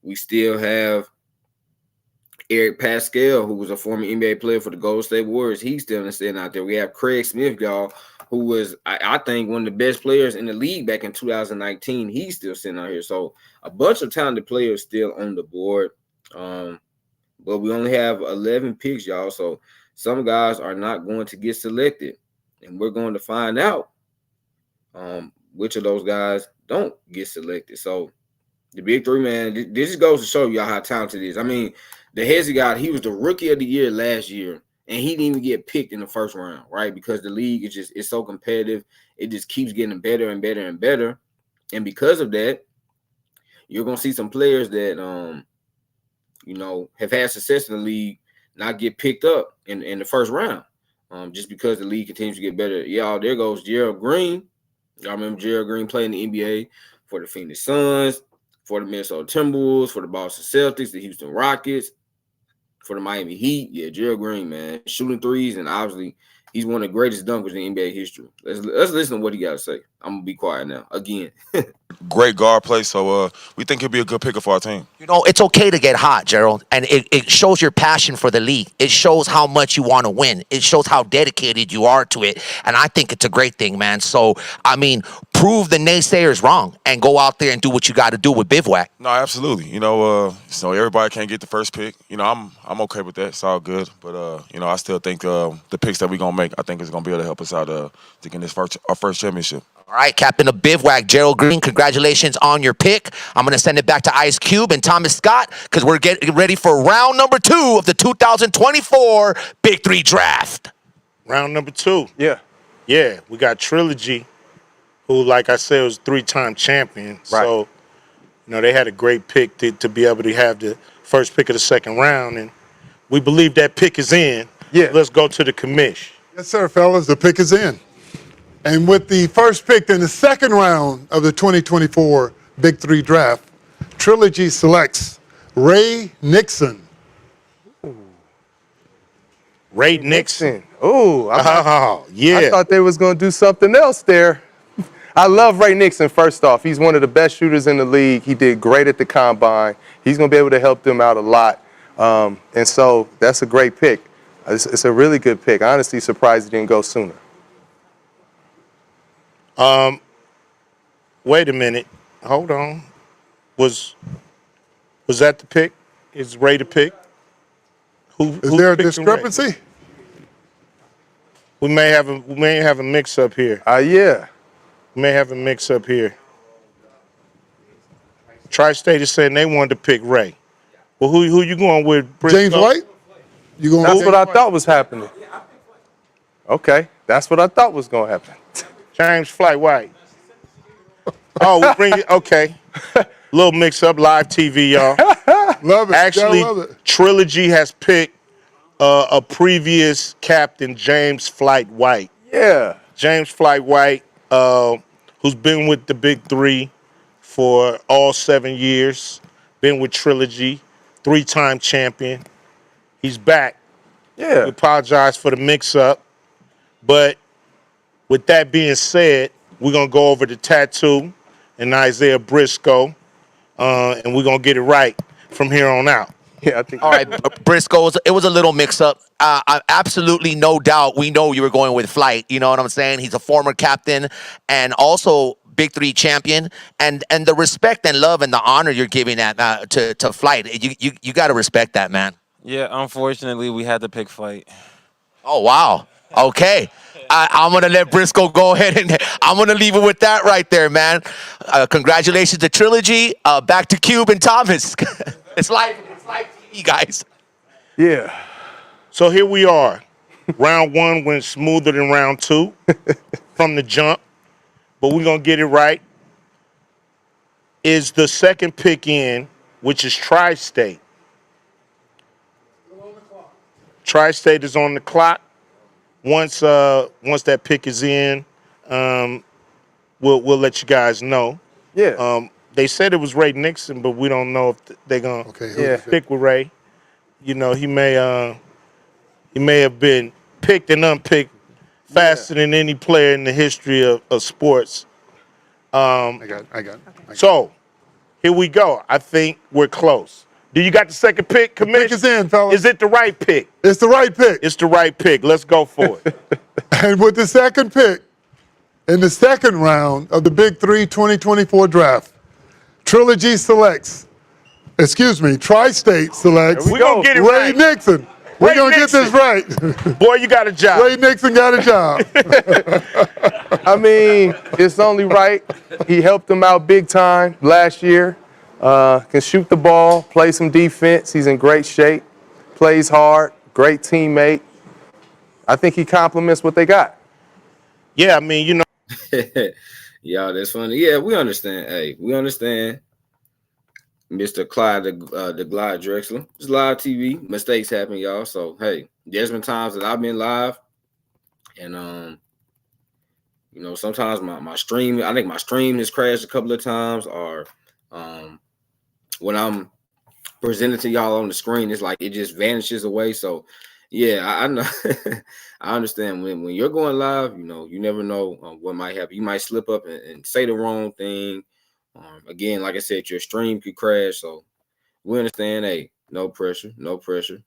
We still have Eric Pascal, who was a former NBA player for the Golden State Warriors. He's still sitting out there. We have Craig Smith, y'all, who was, I think, one of the best players in the league back in 2019. He's still sitting out here. So a bunch of talented players still on the board. But we only have 11 picks, y'all. So some guys are not going to get selected. And we're going to find out which of those guys don't get selected. So the Big Three, man, this just goes to show y'all how talented it is. I mean, the Hezzy guy, he was the rookie of the year last year, and he didn't even get picked in the first round, right? Because the league is it's so competitive. It just keeps getting better and better and better. And because of that, you're gonna see some players that have had success in the league not get picked up in the first round. Just because the league continues to get better. Y'all, there goes Gerald Green. Y'all remember Gerald Green playing in the NBA for the Phoenix Suns, for the Minnesota Timberwolves, for the Boston Celtics, the Houston Rockets, for the Miami Heat. Yeah, Gerald Green, man, shooting threes, and obviously he's one of the greatest dunkers in NBA history. Let's listen to what he got to say. I'm gonna be quiet now. Again. Great guard play, so we think he'll be a good picker for our team. It's okay to get hot, Gerald, and it shows your passion for the league. It shows how much you want to win. It shows how dedicated you are to it, and I think it's a great thing, man. So, I mean, prove the naysayers wrong and go out there and do what you got to do with Bivouac. No, absolutely. So everybody can't get the first pick. I'm okay with that. It's all good, but I still think the picks that we're gonna make, I think is gonna be able to help us out to get our first championship. All right, Captain of Bivouac, Gerald Green, congratulations on your pick. I'm going to send it back to Ice Cube and Thomas Scott because we're getting ready for round number 2 of the 2024 Big 3 Draft. Round number 2. Yeah. Yeah, we got Trilogy, who, like I said, was 3-time champion. Right. So, they had a great pick to be able to have the first pick of the second round, and we believe that pick is in. Yeah. Let's go to the commish. Yes, sir, fellas. The pick is in. And with the first pick in the second round of the 2024 Big 3 Draft, Trilogy selects Ray Nixon. Ooh. Ray Nixon. Ooh. Yeah. I thought they was going to do something else there. I love Ray Nixon, first off. He's one of the best shooters in the league. He did great at the Combine. He's going to be able to help them out a lot. And so that's a great pick. It's a really good pick. Honestly, surprised he didn't go sooner. Wait a minute. Hold on. Was that the pick? Is Ray the pick? Is there a discrepancy? We may have a mix up here. Yeah. We may have a mix up here. Tri-State is saying they wanted to pick Ray. Well, who you going with? Briscoe? James White? That's what I thought was happening. Okay, that's what I thought was going to happen. James Flight White. Oh, we bring it. Okay. Little mix up, live TV, y'all. Love it. Actually, love it. Trilogy has picked a previous captain, James Flight White. Yeah. James Flight White, who's been with the Big 3 for all 7 years, been with Trilogy, 3-time champion. He's back. Yeah. We apologize for the mix-up. But with that being said, we're going to go over the tattoo and Isaiah Briscoe, and we're going to get it right from here on out. Yeah, I think. All right, Briscoe, it was a little mix-up. Absolutely no doubt we know you were going with Flight. You know what I'm saying? He's a former captain and also Big 3 champion. And the respect and love and the honor you're giving that to Flight, you got to respect that, man. Yeah, unfortunately, we had to pick Flight. Oh, wow. Okay. I'm going to let Briscoe go ahead and I'm going to leave it with that right there, man. Congratulations to Trilogy. Back to Cube and Thomas. It's live TV, guys. Yeah. So here we are. Round 1 went smoother than round 2 from the jump, but we're going to get it right. Is the second pick in, which is Tri-State. Tri-State is on the clock. Once that pick is in, we'll let you guys know. Yeah. They said it was Ray Nixon, but we don't know if they're gonna stick with Ray. You know, he may have been picked and unpicked faster than any player in the history of sports. I got it. So here we go. I think we're close. Do you got the second pick, Commissioner? The pick is in, fellas. Is it the right pick? It's the right pick. It's the right pick. Let's go for it. And with the second pick in the second round of the Big 3 2024 draft, Tri-State selects We're going to get it Ray right. Nixon. We're going to get this right. Boy, you got a job. Ray Nixon got a job. I mean, it's only right. He helped them out big time last year. Can shoot the ball, play some defense. He's in great shape, plays hard, great teammate. I think he complements what they got. Yeah, I mean, you know. Y'all, that's funny. Yeah, we understand. Hey, we understand. Mr. Clyde, the Glide Drexler. It's live TV. Mistakes happen, y'all. So, hey, there's been times that I've been live, and you know, sometimes my stream, I think my stream has crashed a couple of times, or when I'm presented to y'all on the screen, it's like it just vanishes away. So, yeah, I know. I understand when you're going live, you know, you never know what might happen. You might slip up and say the wrong thing. Again, like I said, your stream could crash. So we understand. Hey, no pressure, no pressure.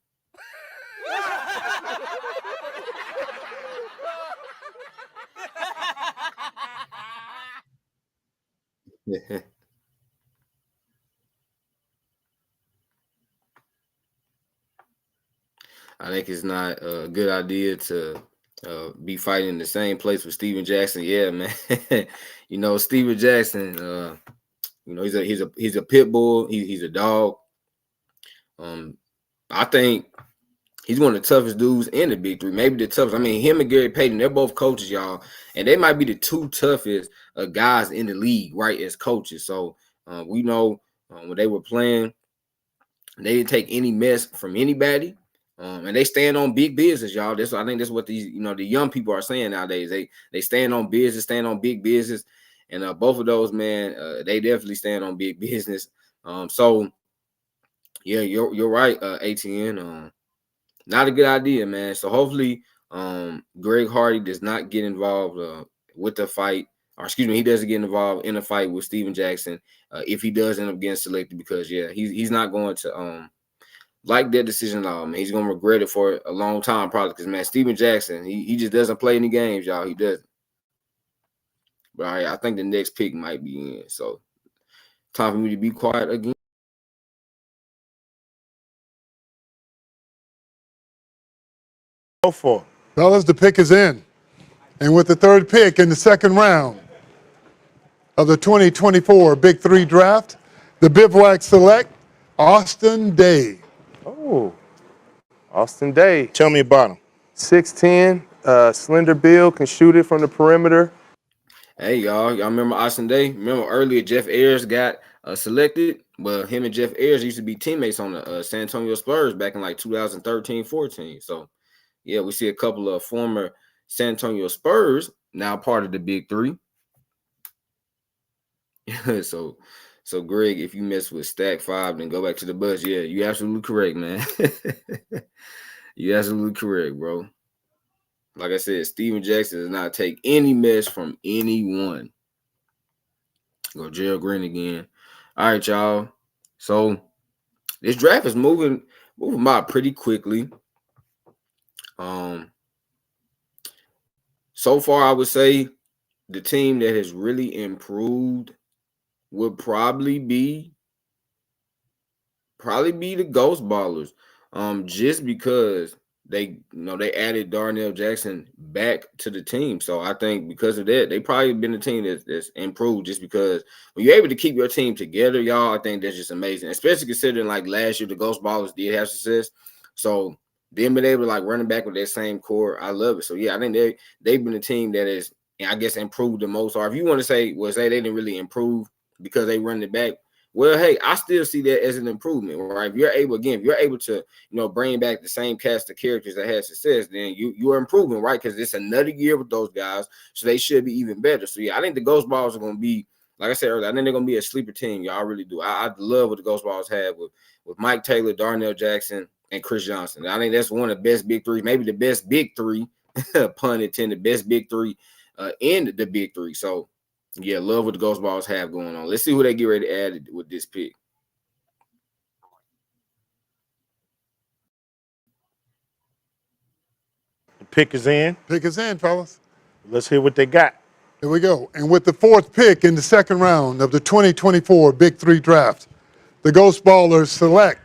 I think it's not a good idea to be fighting in the same place with Steven Jackson. Yeah, man. You know, Steven Jackson. You know, he's a pit bull. He's a dog. I think he's one of the toughest dudes in the Big 3. Maybe the toughest. I mean, him and Gary Payton, they're both coaches, y'all, and they might be the two toughest guys in the league, right? As coaches. So we know when they were playing, they didn't take any mess from anybody. And they stand on big business, y'all. I think that's what these, you know, the young people are saying nowadays. They stand on business, stand on big business, and both of those, man, they definitely stand on big business. So yeah, you're right, ATN. Not a good idea, man. So hopefully, Greg Hardy does not get involved with the fight, or excuse me, he doesn't get involved in a fight with Steven Jackson if he does end up getting selected, because yeah, he's not going to like that decision at all, man. He's gonna regret it for a long time, probably, because man, Steven Jackson, he just doesn't play any games, y'all. He doesn't. But I think the next pick might be in. So time for me to be quiet again. Go for it. Fellas, the pick is in. And with the third pick in the second round of the 2024 Big 3 draft, the Bivouac select Austin Day. Oh, Austin Day. Tell me about him. 6'10", slender build, can shoot it from the perimeter. Hey, y'all remember Austin Day? Remember earlier Jeff Ayers got selected? Well, him and Jeff Ayers used to be teammates on the San Antonio Spurs back in like 2013-14. So, yeah, we see a couple of former San Antonio Spurs now part of the Big 3. So Greg, if you mess with Stack 5, then go back to the bus. Yeah, you're absolutely correct, man. You're absolutely correct, bro. Like I said, Steven Jackson does not take any mess from anyone. Go Gerald Green again. All right, y'all. So this draft is moving by pretty quickly. So far, I would say the team that has really improved would probably be the Ghost Ballers. Just because they added Darnell Jackson back to the team. So I think because of that, they probably been a team that's improved, just because when you're able to keep your team together, y'all, I think that's just amazing. Especially considering like last year the Ghost Ballers did have success. So them being able to like running back with that same core, I love it. So yeah, I think they've been a team that is, I guess, improved the most. Or if you want to say they didn't really improve because they run it back, well, hey, I still see that as an improvement, right? If you're able to, bring back the same cast of characters that had success, then you're improving, right? Because it's another year with those guys, so they should be even better. So yeah, I think the Ghost Balls are going to be like I said earlier, I think they're gonna be a sleeper team. Y'all really do. I love what the Ghost Balls have with Mike Taylor, Darnell Jackson, and Chris Johnson. I think that's one of the best big threes, maybe the best big three, pun intended, best big three in the big three. So yeah, love what the Ghost Balls have going on. Let's see who they get ready to add with this pick. The pick is in. Pick is in, fellas. Let's hear what they got. Here we go. And with the 4th pick in the second round of the 2024 Big 3 draft, the Ghost Ballers select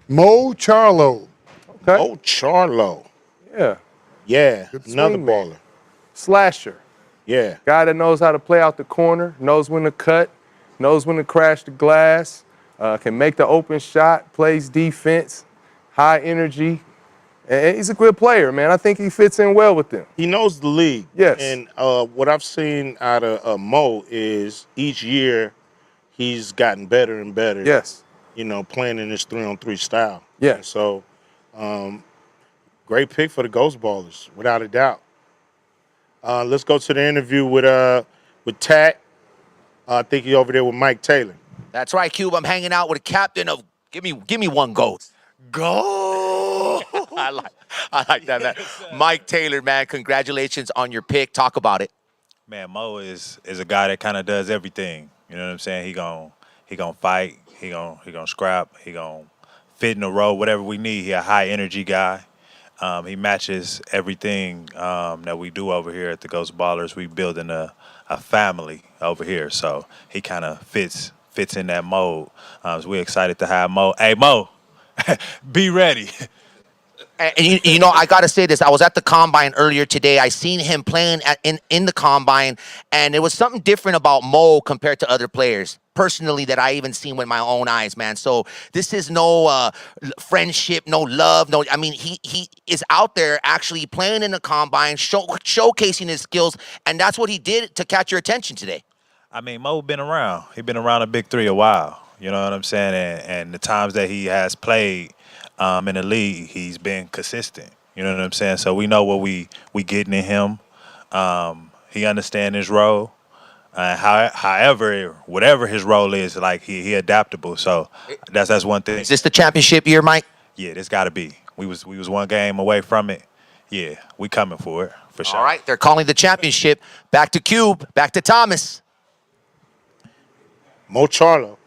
Mo Charlo. Okay. Mo Charlo. Yeah. Yeah, Good another swing man. baller. Slasher. Yeah. Guy that knows how to play out the corner, knows when to cut, knows when to crash the glass, can make the open shot, plays defense, high energy. And he's a good player, man. I think he fits in well with them. He knows the league. Yes. And what I've seen out of Mo is each year he's gotten better and better. Yes. You know, playing in this 3-on-3 style. Yeah. And so, great pick for the Ghost Ballers, without a doubt. Let's go to the interview with Tat. I think he's over there with Mike Taylor. That's right, Cube. I'm hanging out with a captain of give me one goat. Go! I like that, man. Mike Taylor, man, congratulations on your pick. Talk about it. Man, Mo is a guy that kind of does everything. You know what I'm saying? He gon' fight. He gon' scrap. He gon' fit in the role, whatever we need. He a high energy guy. He matches everything that we do over here at the Ghost Ballers. We building a family over here, so he kind of fits in that mode. So we're excited to have Mo. Hey, Mo, be ready. And you know, I got to say this. I was at the Combine earlier today. I seen him playing in the Combine, and there was something different about Mo compared to other players, personally, that I even seen with my own eyes, man. So this is no friendship, no love. No, I mean, he is out there actually playing in the Combine, showcasing his skills, and that's what he did to catch your attention today. I mean, Mo been around. He been around the Big 3 a while. You know what I'm saying? And the times that he has played in the league, he's been consistent. You know what I'm saying? So we know what we getting in him. He understands his role. However, whatever his role is, like he adaptable. So that's one thing. Is this the championship year, Mike? Yeah, this got to be. We was one game away from it. Yeah, we coming for it for sure. All right, they're calling the championship. Back to Cube. Back to Thomas. Mo Charlo,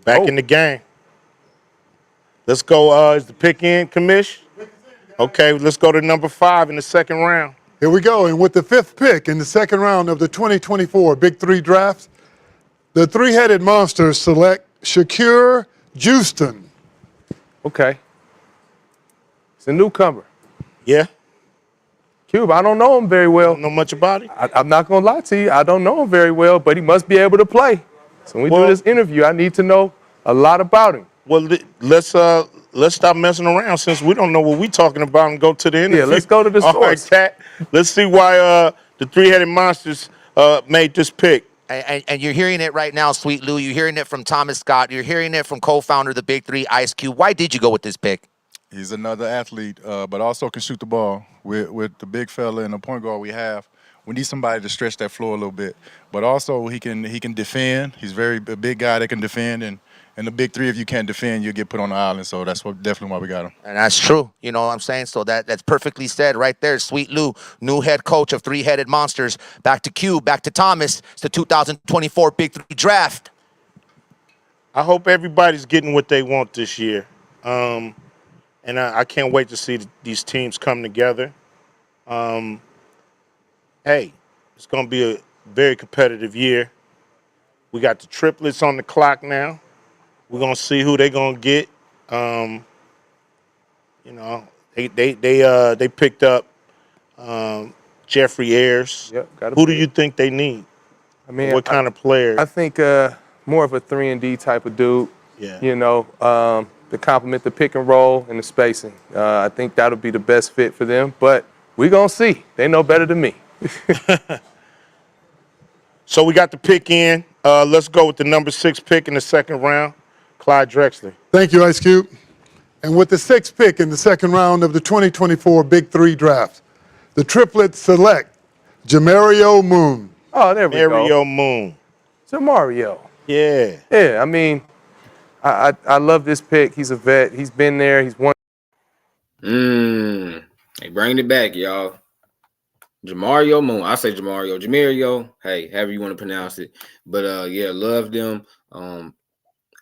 back in the game. Let's go. Is the pick in, Commish? Okay, let's go to number 5 in the second round. Here we go. And with the 5th pick in the second round of the 2024 Big 3 draft, the three-headed monsters select Shakur Houston. Okay. It's a newcomer. Yeah. Cube, I don't know him very well. Don't know much about it? I'm not going to lie to you. I don't know him very well, but he must be able to play. So when we do this interview, I need to know a lot about him. Well, let's stop messing around since we don't know what we're talking about and go to the interview. Yeah, let's go to the source. All right, Cat. Let's see why the three-headed monsters made this pick. And you're hearing it right now, Sweet Lou. You're hearing it from Thomas Scott. You're hearing it from co-founder of the Big 3, Ice Cube. Why did you go with this pick? He's another athlete, but also can shoot the ball. With the big fella and the point guard we have, we need somebody to stretch that floor a little bit. But also he can defend. He's a big guy that can defend, and the Big 3, if you can't defend, you'll get put on the island. So that's definitely why we got him. And that's true. You know what I'm saying? So that's perfectly said right there. Sweet Lou, new head coach of Three-Headed Monsters. Back to Cube, back to Thomas. It's the 2024 Big 3 draft. I hope everybody's getting what they want this year. And I can't wait to see these teams come together. Hey, it's going to be a very competitive year. We got the triplets on the clock now. We're going to see who they're going to get. You know, they picked up Jeffrey Ayers. Yep, who do you think they need? I mean, what kind of player? I think more of a 3-and-D type of dude. Yeah. You know, to complement the pick and roll and the spacing. I think that'll be the best fit for them. But we're going to see. They know better than me. So we got the pick in. Let's go with the number 6 pick in the second round, Clyde Drexler. Thank you, Ice Cube. And with the 6th pick in the second round of the 2024 Big 3 draft, the triplets select Jamario Moon. Oh, there we go. Jamario Moon. It's Jamario. Yeah. Yeah, I mean, I love this pick. He's a vet. He's been there. He's won. They bringing it back, y'all. Jamario Moon. I say Jamario. Hey, however you want to pronounce it. But yeah, love them.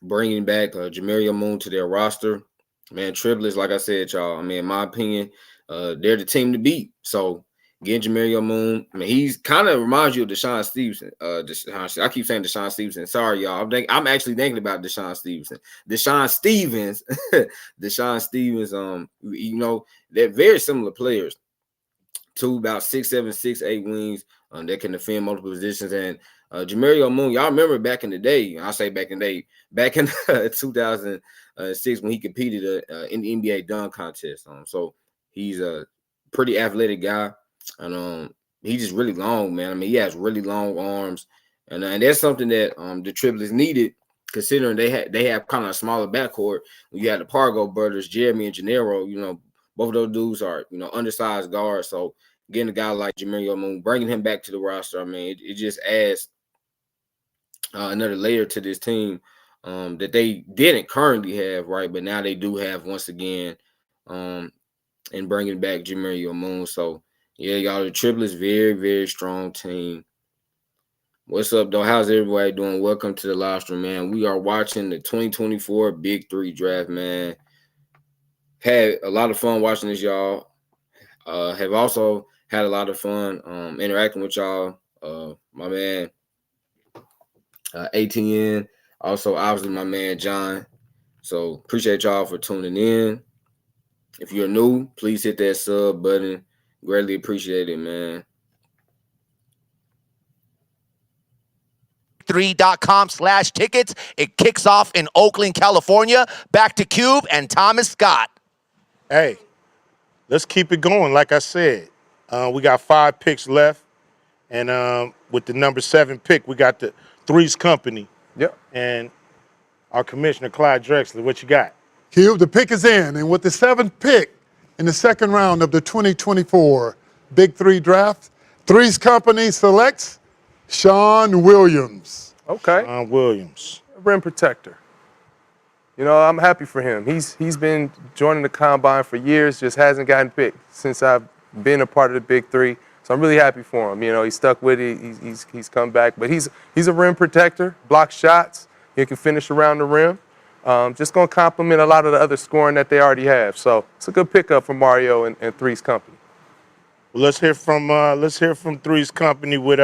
Bringing back Jamario Moon to their roster. Man, triplets, like I said, y'all. I mean, in my opinion, they're the team to beat. So getting Jamario Moon, I mean, he's kind of reminds you of Deshaun Stevenson. I keep saying Deshaun Stevenson. Sorry, y'all. I'm actually thinking about Deshaun Stevenson. Deshaun Stevens. Deshaun Stevens. You know, they're very similar players. Two about 6'7", 6'8" wings that can defend multiple positions. And Jamario Moon, y'all remember back in the day, I say back in 2006 when he competed in the NBA dunk contest. So he's a pretty athletic guy. And he's just really long, man. I mean, he has really long arms. And that's something that the triplets needed, considering they have kind of a smaller backcourt. When you had the Pargo brothers, Jeremy and Gennaro, you know, both of those dudes are, you know, undersized guards. So getting a guy like Jamario Moon, bringing him back to the roster, I mean, it just adds another layer to this team that they didn't currently have, right? But now they do have once again, and bringing back Jamario Moon. So yeah, y'all, the triplets, very, very strong team. What's up, though? How's everybody doing? Welcome to the live stream, man. We are watching the 2024 Big 3 draft, man. Had a lot of fun watching this, y'all. Have also had a lot of fun interacting with y'all. My man ATN, also obviously my man John. So appreciate y'all for tuning in. If you're new, please hit that sub button. Greatly appreciate it, man. Big3.com/tickets. It kicks off in Oakland, California. Back to Cube and Thomas Scott. Hey, let's keep it going. Like I said, we got 5 picks left. And with the number 7 pick, we got the Three's Company. Yep. And our commissioner, Clyde Drexler. What you got? Cube, the pick is in. And with the 7th pick in the second round of the 2024 Big 3 draft, Three's Company selects Sean Williams. Okay. Sean Williams. Rim protector. You know, I'm happy for him. He's been joining the combine for years, just hasn't gotten picked since I've been a part of the Big 3. So I'm really happy for him. You know, he stuck with it. He's come back. But he's a rim protector, blocks shots. He can finish around the rim. Just going to complement a lot of the other scoring that they already have. So it's a good pickup for Mario and Three's Company. Well, let's hear from Three's Company with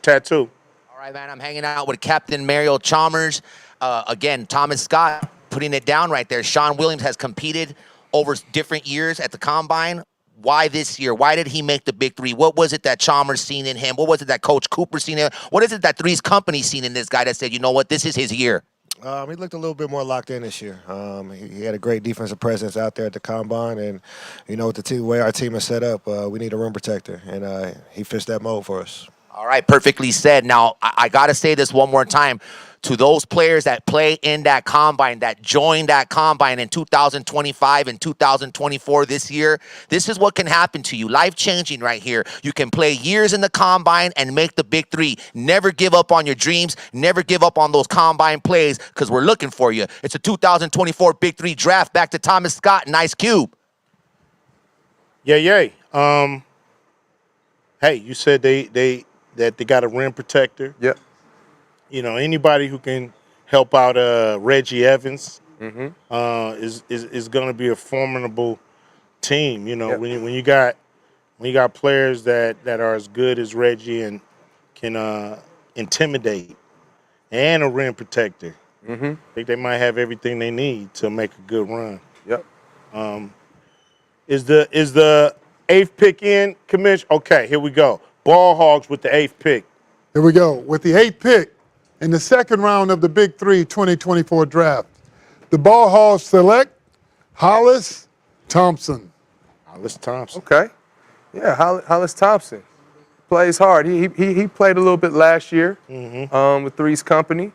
Tattoo. All right, man. I'm hanging out with Captain Mario Chalmers. Again, Thomas Scott putting it down right there. Sean Williams has competed over different years at the combine. Why this year? Why did he make the Big 3? What was it that Chalmers seen in him? What was it that Coach Cooper seen in him? What is it that Three's Company seen in this guy that said, you know what, this is his year? He looked a little bit more locked in this year. He had a great defensive presence out there at the combine, and you know, with the way our team is set up, we need a rim protector, and he fits that mold for us. All right, perfectly said. Now, I got to say this one more time. To those players that play in that combine, that joined that combine in 2025 and 2024 this year, this is what can happen to you. Life-changing right here. You can play years in the combine and make the Big 3. Never give up on your dreams. Never give up on those combine plays because we're looking for you. It's a 2024 Big 3 draft. Back to Thomas Scott and Ice Cube. Yay. Hey, you said they got a rim protector. Yep. You know, anybody who can help out Reggie Evans is going to be a formidable team. You know, Yep. when you got players that are as good as Reggie and can intimidate, and a rim protector, I think they might have everything they need to make a good run. Yep. Is the 8th pick in, Commish? Okay, here we go. Ball Hogs with the 8th pick. Here we go. With the 8th pick in the second round of the Big 3 2024 draft, the Ball Hogs select Hollis Thompson. Hollis Thompson. Okay. Yeah, Hollis Thompson plays hard. He played a little bit last year with Three's Company.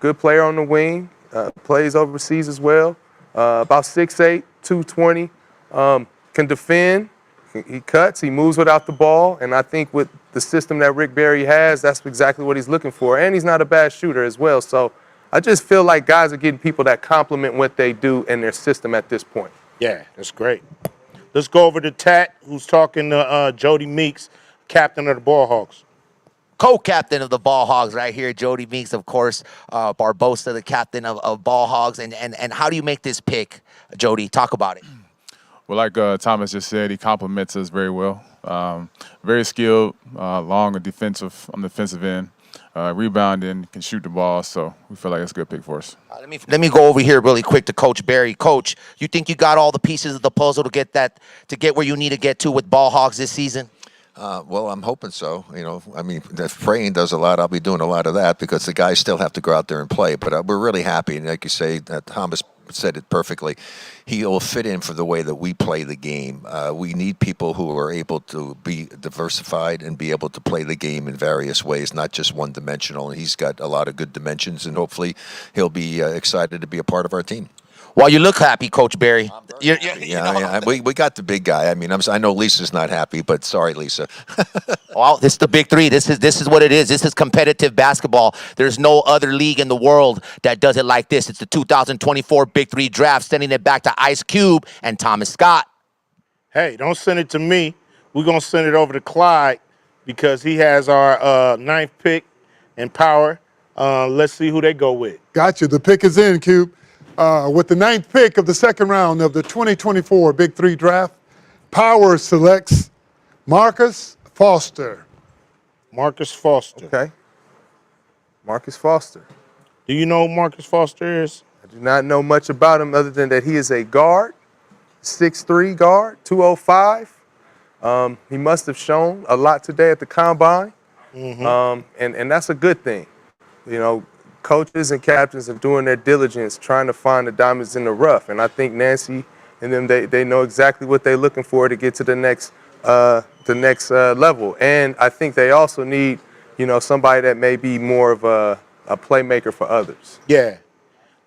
Good player on the wing. Plays overseas as well. About 6'8", 220. Can defend. He cuts, he moves without the ball, and I think with the system that Rick Barry has, that's exactly what he's looking for. And he's not a bad shooter as well. So I just feel like guys are getting people that complement what they do in their system at this point. Yeah, that's great. Let's go over to Tat, who's talking to Jody Meeks, captain of the Ball Hawks. Co-captain of the Ball Hogs right here, Jody Meeks, of course, Barbosa, the captain of Ball Hogs. And how do you make this pick, Jody? Talk about it. Well, like Thomas just said, he complements us very well. Very skilled, long and defensive on the defensive end, rebounding, can shoot the ball. So we feel like it's a good pick for us. Let me go over here really quick to Coach Barry. Coach, you think you got all the pieces of the puzzle to get where you need to get to with Ball Hogs this season? Well, I'm hoping so. You know, I mean, if praying does a lot, I'll be doing a lot of that because the guys still have to go out there and play. But we're really happy, and like you say, Thomas said it perfectly. He will fit in for the way that we play the game. We need people who are able to be diversified and be able to play the game in various ways, not just one-dimensional. And he's got a lot of good dimensions, and hopefully he'll be excited to be a part of our team. Well, you look happy, Coach Barry. We got the big guy. I mean, I know Lisa's not happy, but sorry, Lisa. Well, this is the Big Three. This is what it is. This is competitive basketball. There's no other league in the world that does it like this. It's the 2024 Big Three draft, sending it back to Ice Cube and Thomas Scott. Hey, don't send it to me. We're going to send it over to Clyde because he has our ninth pick and power. Let's see who they go with. Gotcha. The pick is in, Cube. With the ninth pick of the second round of the 2024 Big 3 draft, Power selects Marcus Foster. Marcus Foster. Okay. Marcus Foster. Do you know who Marcus Foster is? I do not know much about him other than that he is a guard, 6'3" guard, 205. He must have shown a lot today at the combine, and that's a good thing. You know, coaches and captains are doing their diligence trying to find the diamonds in the rough. And I think Nancy and them, they know exactly what they're looking for to get to the next level. And I think they also need, you know, somebody that may be more of a playmaker for others. Yeah.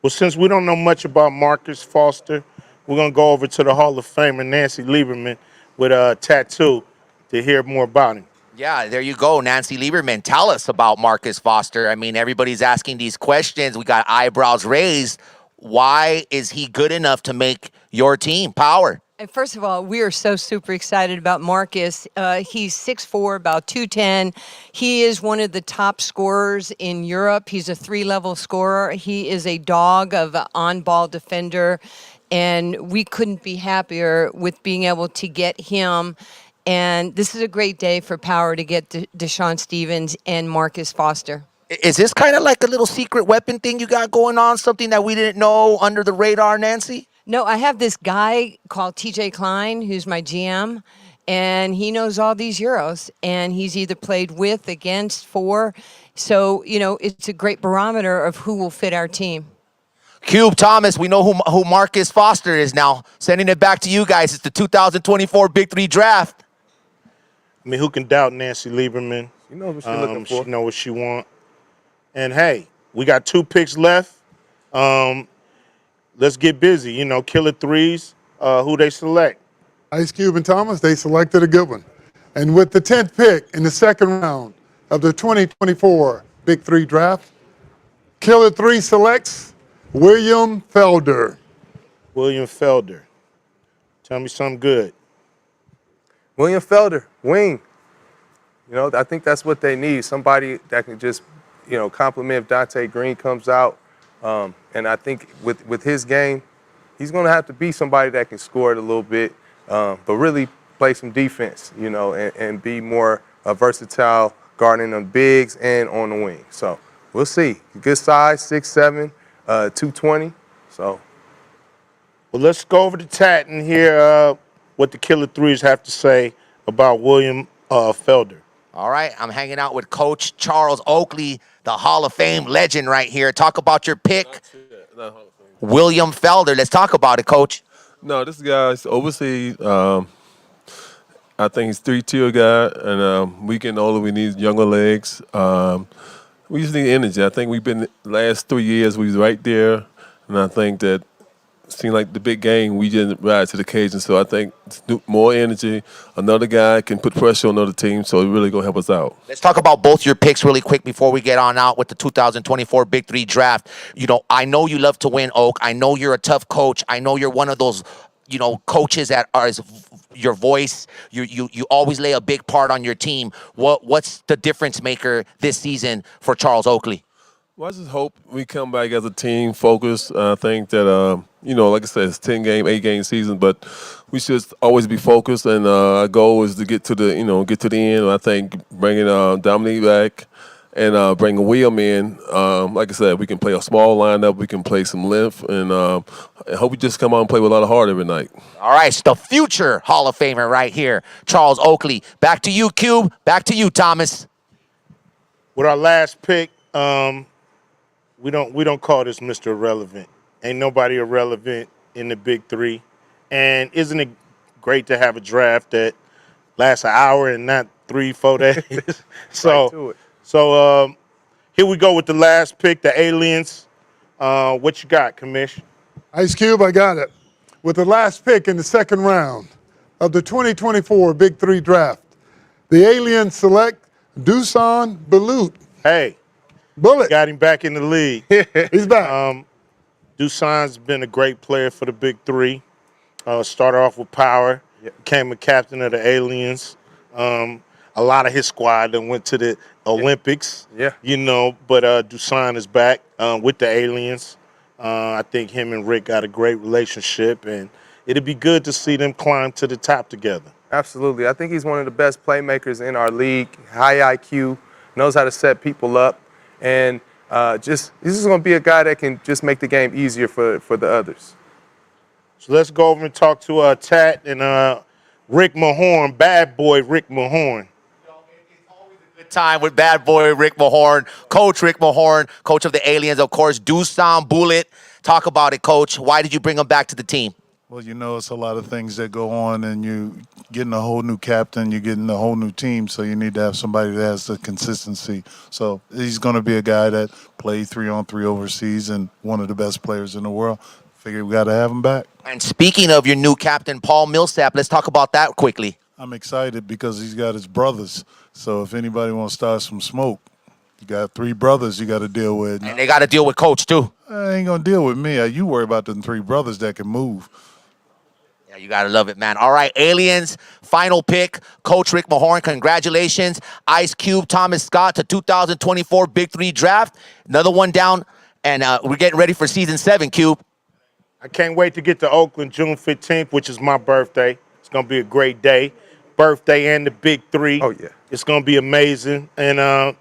Well, since we don't know much about Marcus Foster, we're going to go over to the Hall of Famer, Nancy Lieberman, with a tattoo to hear more about him. Yeah, there you go, Nancy Lieberman. Tell us about Marcus Foster. I mean, everybody's asking these questions. We got eyebrows raised. Why is he good enough to make your team? Power. And first of all, we are so super excited about Marcus. He's 6'4", about 210. He is one of the top scorers in Europe. He's a 3-level scorer. He is a dog of an on-ball defender. And we couldn't be happier with being able to get him. And this is a great day for Power to get Deshaun Stevens and Marcus Foster. Is this kind of like a little secret weapon thing you got going on, something that we didn't know under the radar, Nancy? No, I have this guy called TJ Klein, who's my GM, and he knows all these Euros, and he's either played with, against, for. So, you know, it's a great barometer of who will fit our team. Cube, Thomas, we know who Marcus Foster is now. Sending it back to you guys. It's the 2024 Big 3 draft. I mean, who can doubt Nancy Lieberman? You know what she's looking for. She know what she want. And, hey, we got 2 picks left. Let's get busy. You know, killer threes, who they select. Ice Cube and Thomas, they selected a good one. And with the 10th pick in the second round of the 2024 Big 3 draft, killer 3 selects William Felder. William Felder. Tell me something good. William Felder, wing. You know, I think that's what they need. Somebody that can just, you know, complement if Dante Green comes out. And I think with his game, he's going to have to be somebody that can score it a little bit, but really play some defense, you know, and be more versatile guarding the bigs and on the wing. So we'll see. Good size, 6'7", 220. So. Well, let's go over to Tat and hear what the killer threes have to say about William Felder. All right, I'm hanging out with Coach Charles Oakley, the Hall of Fame legend right here. Talk about your pick, William Felder. Let's talk about it, Coach. No, this guy's overseas. I think he's 3-tier guy, and we getting older. We need younger legs. We just need energy. I think we've been the last 3 years. We was right there, and I think that seemed like the big game, we didn't rise to the occasion. So I think more energy, another guy can put pressure on other teams, so it really going to help us out. Let's talk about both your picks really quick before we get on out with the 2024 Big 3 draft. You know, I know you love to win, Oak. I know you're a tough coach. I know you're one of those, you know, coaches that are your voice. You always lay a big part on your team. What's the difference maker this season for Charles Oakley? Well, I just hope we come back as a team focused. I think that, you know, like I said, it's 10-game, 8-game season, but we should always be focused. And our goal is to get to the, you know, get to the end. I think bringing Dominique back and bringing William in, like I said, we can play a small lineup. We can play some length. And I hope we just come out and play with a lot of heart every night. All right, it's the future Hall of Famer right here, Charles Oakley. Back to you, Cube. Back to you, Thomas. With our last pick, we don't call this Mr. Irrelevant. Ain't nobody irrelevant in the Big 3. And isn't it great to have a draft that lasts an hour and not 3-4 days? So here we go with the last pick, the Aliens. What you got, Commish? Ice Cube, I got it. With the last pick in the second round of the 2024 Big 3 draft, the Aliens select Dusan Balut. Hey. Bullet. Got him back in the league. He's back. Dusan's been a great player for the Big 3. Started off with power, became a captain of the Aliens. A lot of his squad then went to the Olympics. Yeah. You know, but Dusan is back with the Aliens. I think him and Rick got a great relationship, and it'd be good to see them climb to the top together. Absolutely. I think he's one of the best playmakers in our league. High IQ, knows how to set people up. And this is going to be a guy that can just make the game easier for the others. So let's go over and talk to Tat and Rick Mahorn, bad boy Rick Mahorn. Good time with bad boy Rick Mahorn, Coach Rick Mahorn, coach of the Aliens, of course. Dusan Bullet. Talk about it, Coach. Why did you bring him back to the team? Well, you know, it's a lot of things that go on, and you getting a whole new captain, you're getting a whole new team, so you need to have somebody that has the consistency. So he's going to be a guy that played 3-on-3 overseas and one of the best players in the world. Figure we got to have him back. And speaking of your new captain, Paul Millsap, let's talk about that quickly. I'm excited because he's got his brothers. So if anybody wants to start some smoke, you got 3 brothers you got to deal with. And they got to deal with Coach, too. I ain't going to deal with me. You worry about them 3 brothers that can move. Yeah, you got to love it, man. All right, Aliens, final pick. Coach Rick Mahorn, congratulations. Ice Cube, Thomas Scott to 2024 Big 3 draft. Another one down, and we're getting ready for season 7, Cube. I can't wait to get to Oakland June 15th, which is my birthday. It's going to be a great day. Birthday and the Big 3. Oh, yeah. It's going to be amazing. And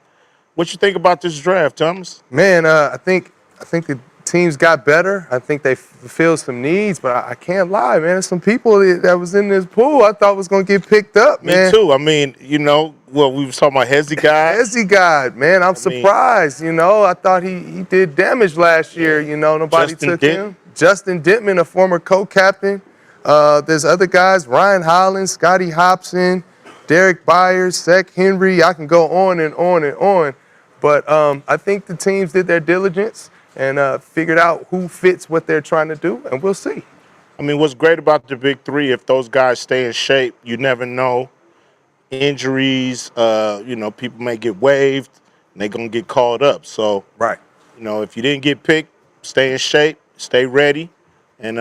what you think about this draft, Thomas? Man, I think the teams got better. I think they fulfilled some needs, but I can't lie, man. There's some people that was in this pool I thought was going to get picked up, man. Me too. I mean, you know, well, we were talking about Hezzy God. Hezzy God, man. I'm surprised, you know. I thought he did damage last year, you know. Nobody took him. Justin Dittman, a former co-captain. There's other guys, Ryan Hollins, Scotty Hobson, Derek Byers, Sek Henry. I can go on and on and on. But I think the teams did their diligence and figured out who fits what they're trying to do, and we'll see. I mean, what's great about the Big 3, if those guys stay in shape, you never know. Injuries, you know, people may get waived, and they're going to get called up. So, right. You know, if you didn't get picked, stay in shape, stay ready, and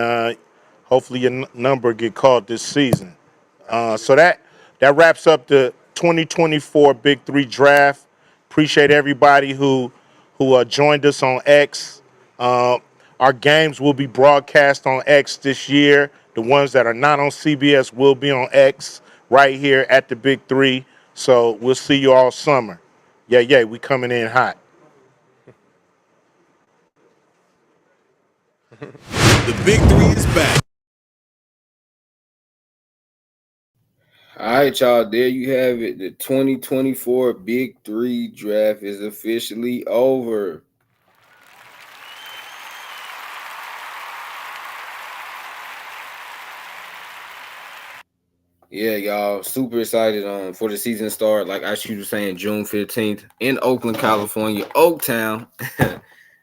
hopefully your number get called this season. So that wraps up the 2024 Big 3 draft. Appreciate everybody who joined us on X. Our games will be broadcast on X this year. The ones that are not on CBS will be on X right here at the Big 3. So we'll see you all summer. Yeah, we coming in hot. The Big 3 is back. All right, y'all. There you have it. The 2024 Big 3 draft is officially over. Yeah, y'all. Super excited for the season start. Like I was saying, June 15th in Oakland, California, Oaktown. And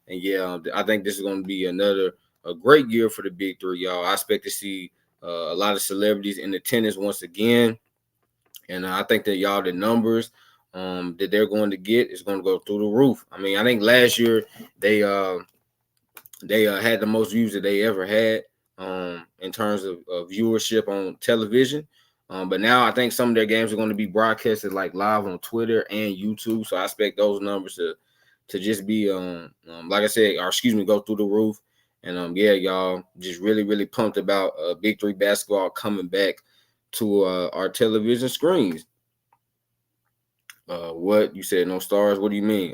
yeah, I think this is going to be another a great year for the Big Three, y'all. I expect to see a lot of celebrities in attendance once again. And I think that y'all, the numbers that they're going to get is going to go through the roof. I mean, I think last year they had the most views that they ever had in terms of viewership on television. But now I think some of their games are going to be broadcasted like live on Twitter and YouTube. So I expect those numbers to just be like I said, or excuse me, go through the roof. And yeah, y'all, just really, really pumped about Big Three basketball coming back to our television screens. What you said? No stars? What do you mean?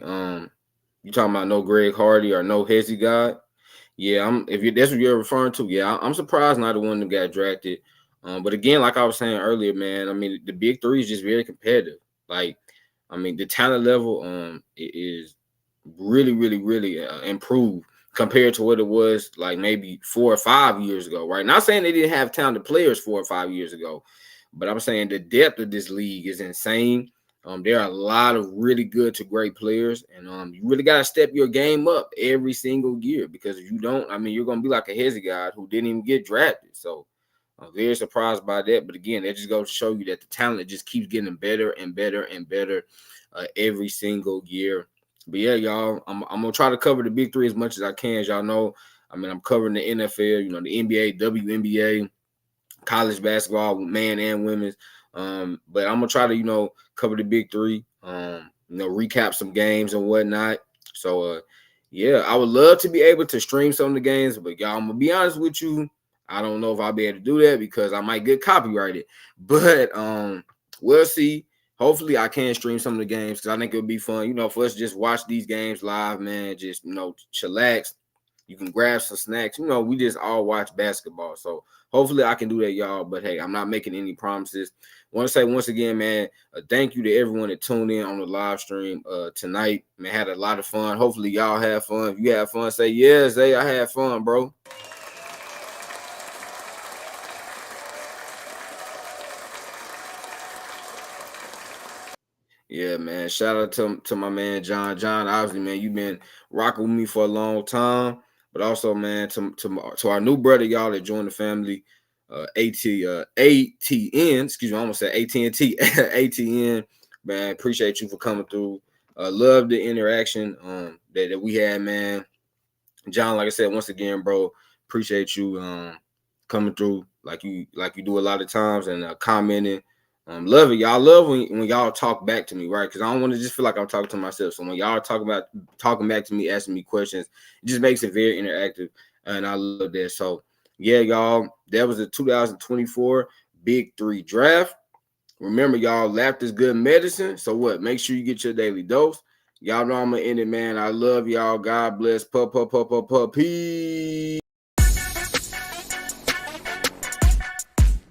You talking about no Greg Hardy or no Hezzy God? Yeah, that's what you're referring to. Yeah, I'm surprised not the one that got drafted. But again, like I was saying earlier, man, I mean the Big Three is just very competitive. Like, I mean the talent level is really, really, really improved compared to what it was like maybe 4 or 5 years ago. Right? Not saying they didn't have talented players 4 or 5 years ago, but I'm saying the depth of this league is insane. There are a lot of really good to great players, and you really got to step your game up every single year, because if you don't, I mean, you're going to be like a Hezzy guy who didn't even get drafted. So I'm very surprised by that. But again, that just goes to show you that the talent just keeps getting better and better and better every single year. But yeah, y'all, I'm going to try to cover the Big Three as much as I can. As y'all know, I mean, I'm covering the NFL, the NBA, WNBA, college basketball, man and women's. But I'm gonna try to, cover the Big Three, recap some games and whatnot. So yeah, I would love to be able to stream some of the games, but y'all, I'm gonna be honest with you, I don't know if I'll be able to do that because I might get copyrighted. But we'll see. Hopefully I can stream some of the games because I think it'll be fun, for us to just watch these games live, man. Just chillax. You can grab some snacks. We just all watch basketball. So hopefully I can do that, y'all. But hey, I'm not making any promises. Want to say once again, man, thank you to everyone that tuned in on the live stream tonight. Man, had a lot of fun. Hopefully y'all have fun. If you have fun, say yes, Zay, I had fun, bro. Yeah, man. Shout out to my man John. John, obviously, man, you've been rocking with me for a long time. But also, man, to our new brother, y'all that joined the family, ATN, excuse me, I almost said AT&T, ATN, man, appreciate you for coming through. Love the interaction that we had, man. John, like I said, once again, bro, appreciate you coming through like you do a lot of times and commenting. Love it. Y'all love when y'all talk back to me, right? Because I don't want to just feel like I'm talking to myself. So when y'all talking back to me, asking me questions, it just makes it very interactive. And I love that. So yeah, y'all, that was the 2024 Big Three draft. Remember, y'all, laughter is good medicine. So what? Make sure you get your daily dose. Y'all know I'm gonna end it, man. I love y'all. God bless. Peace.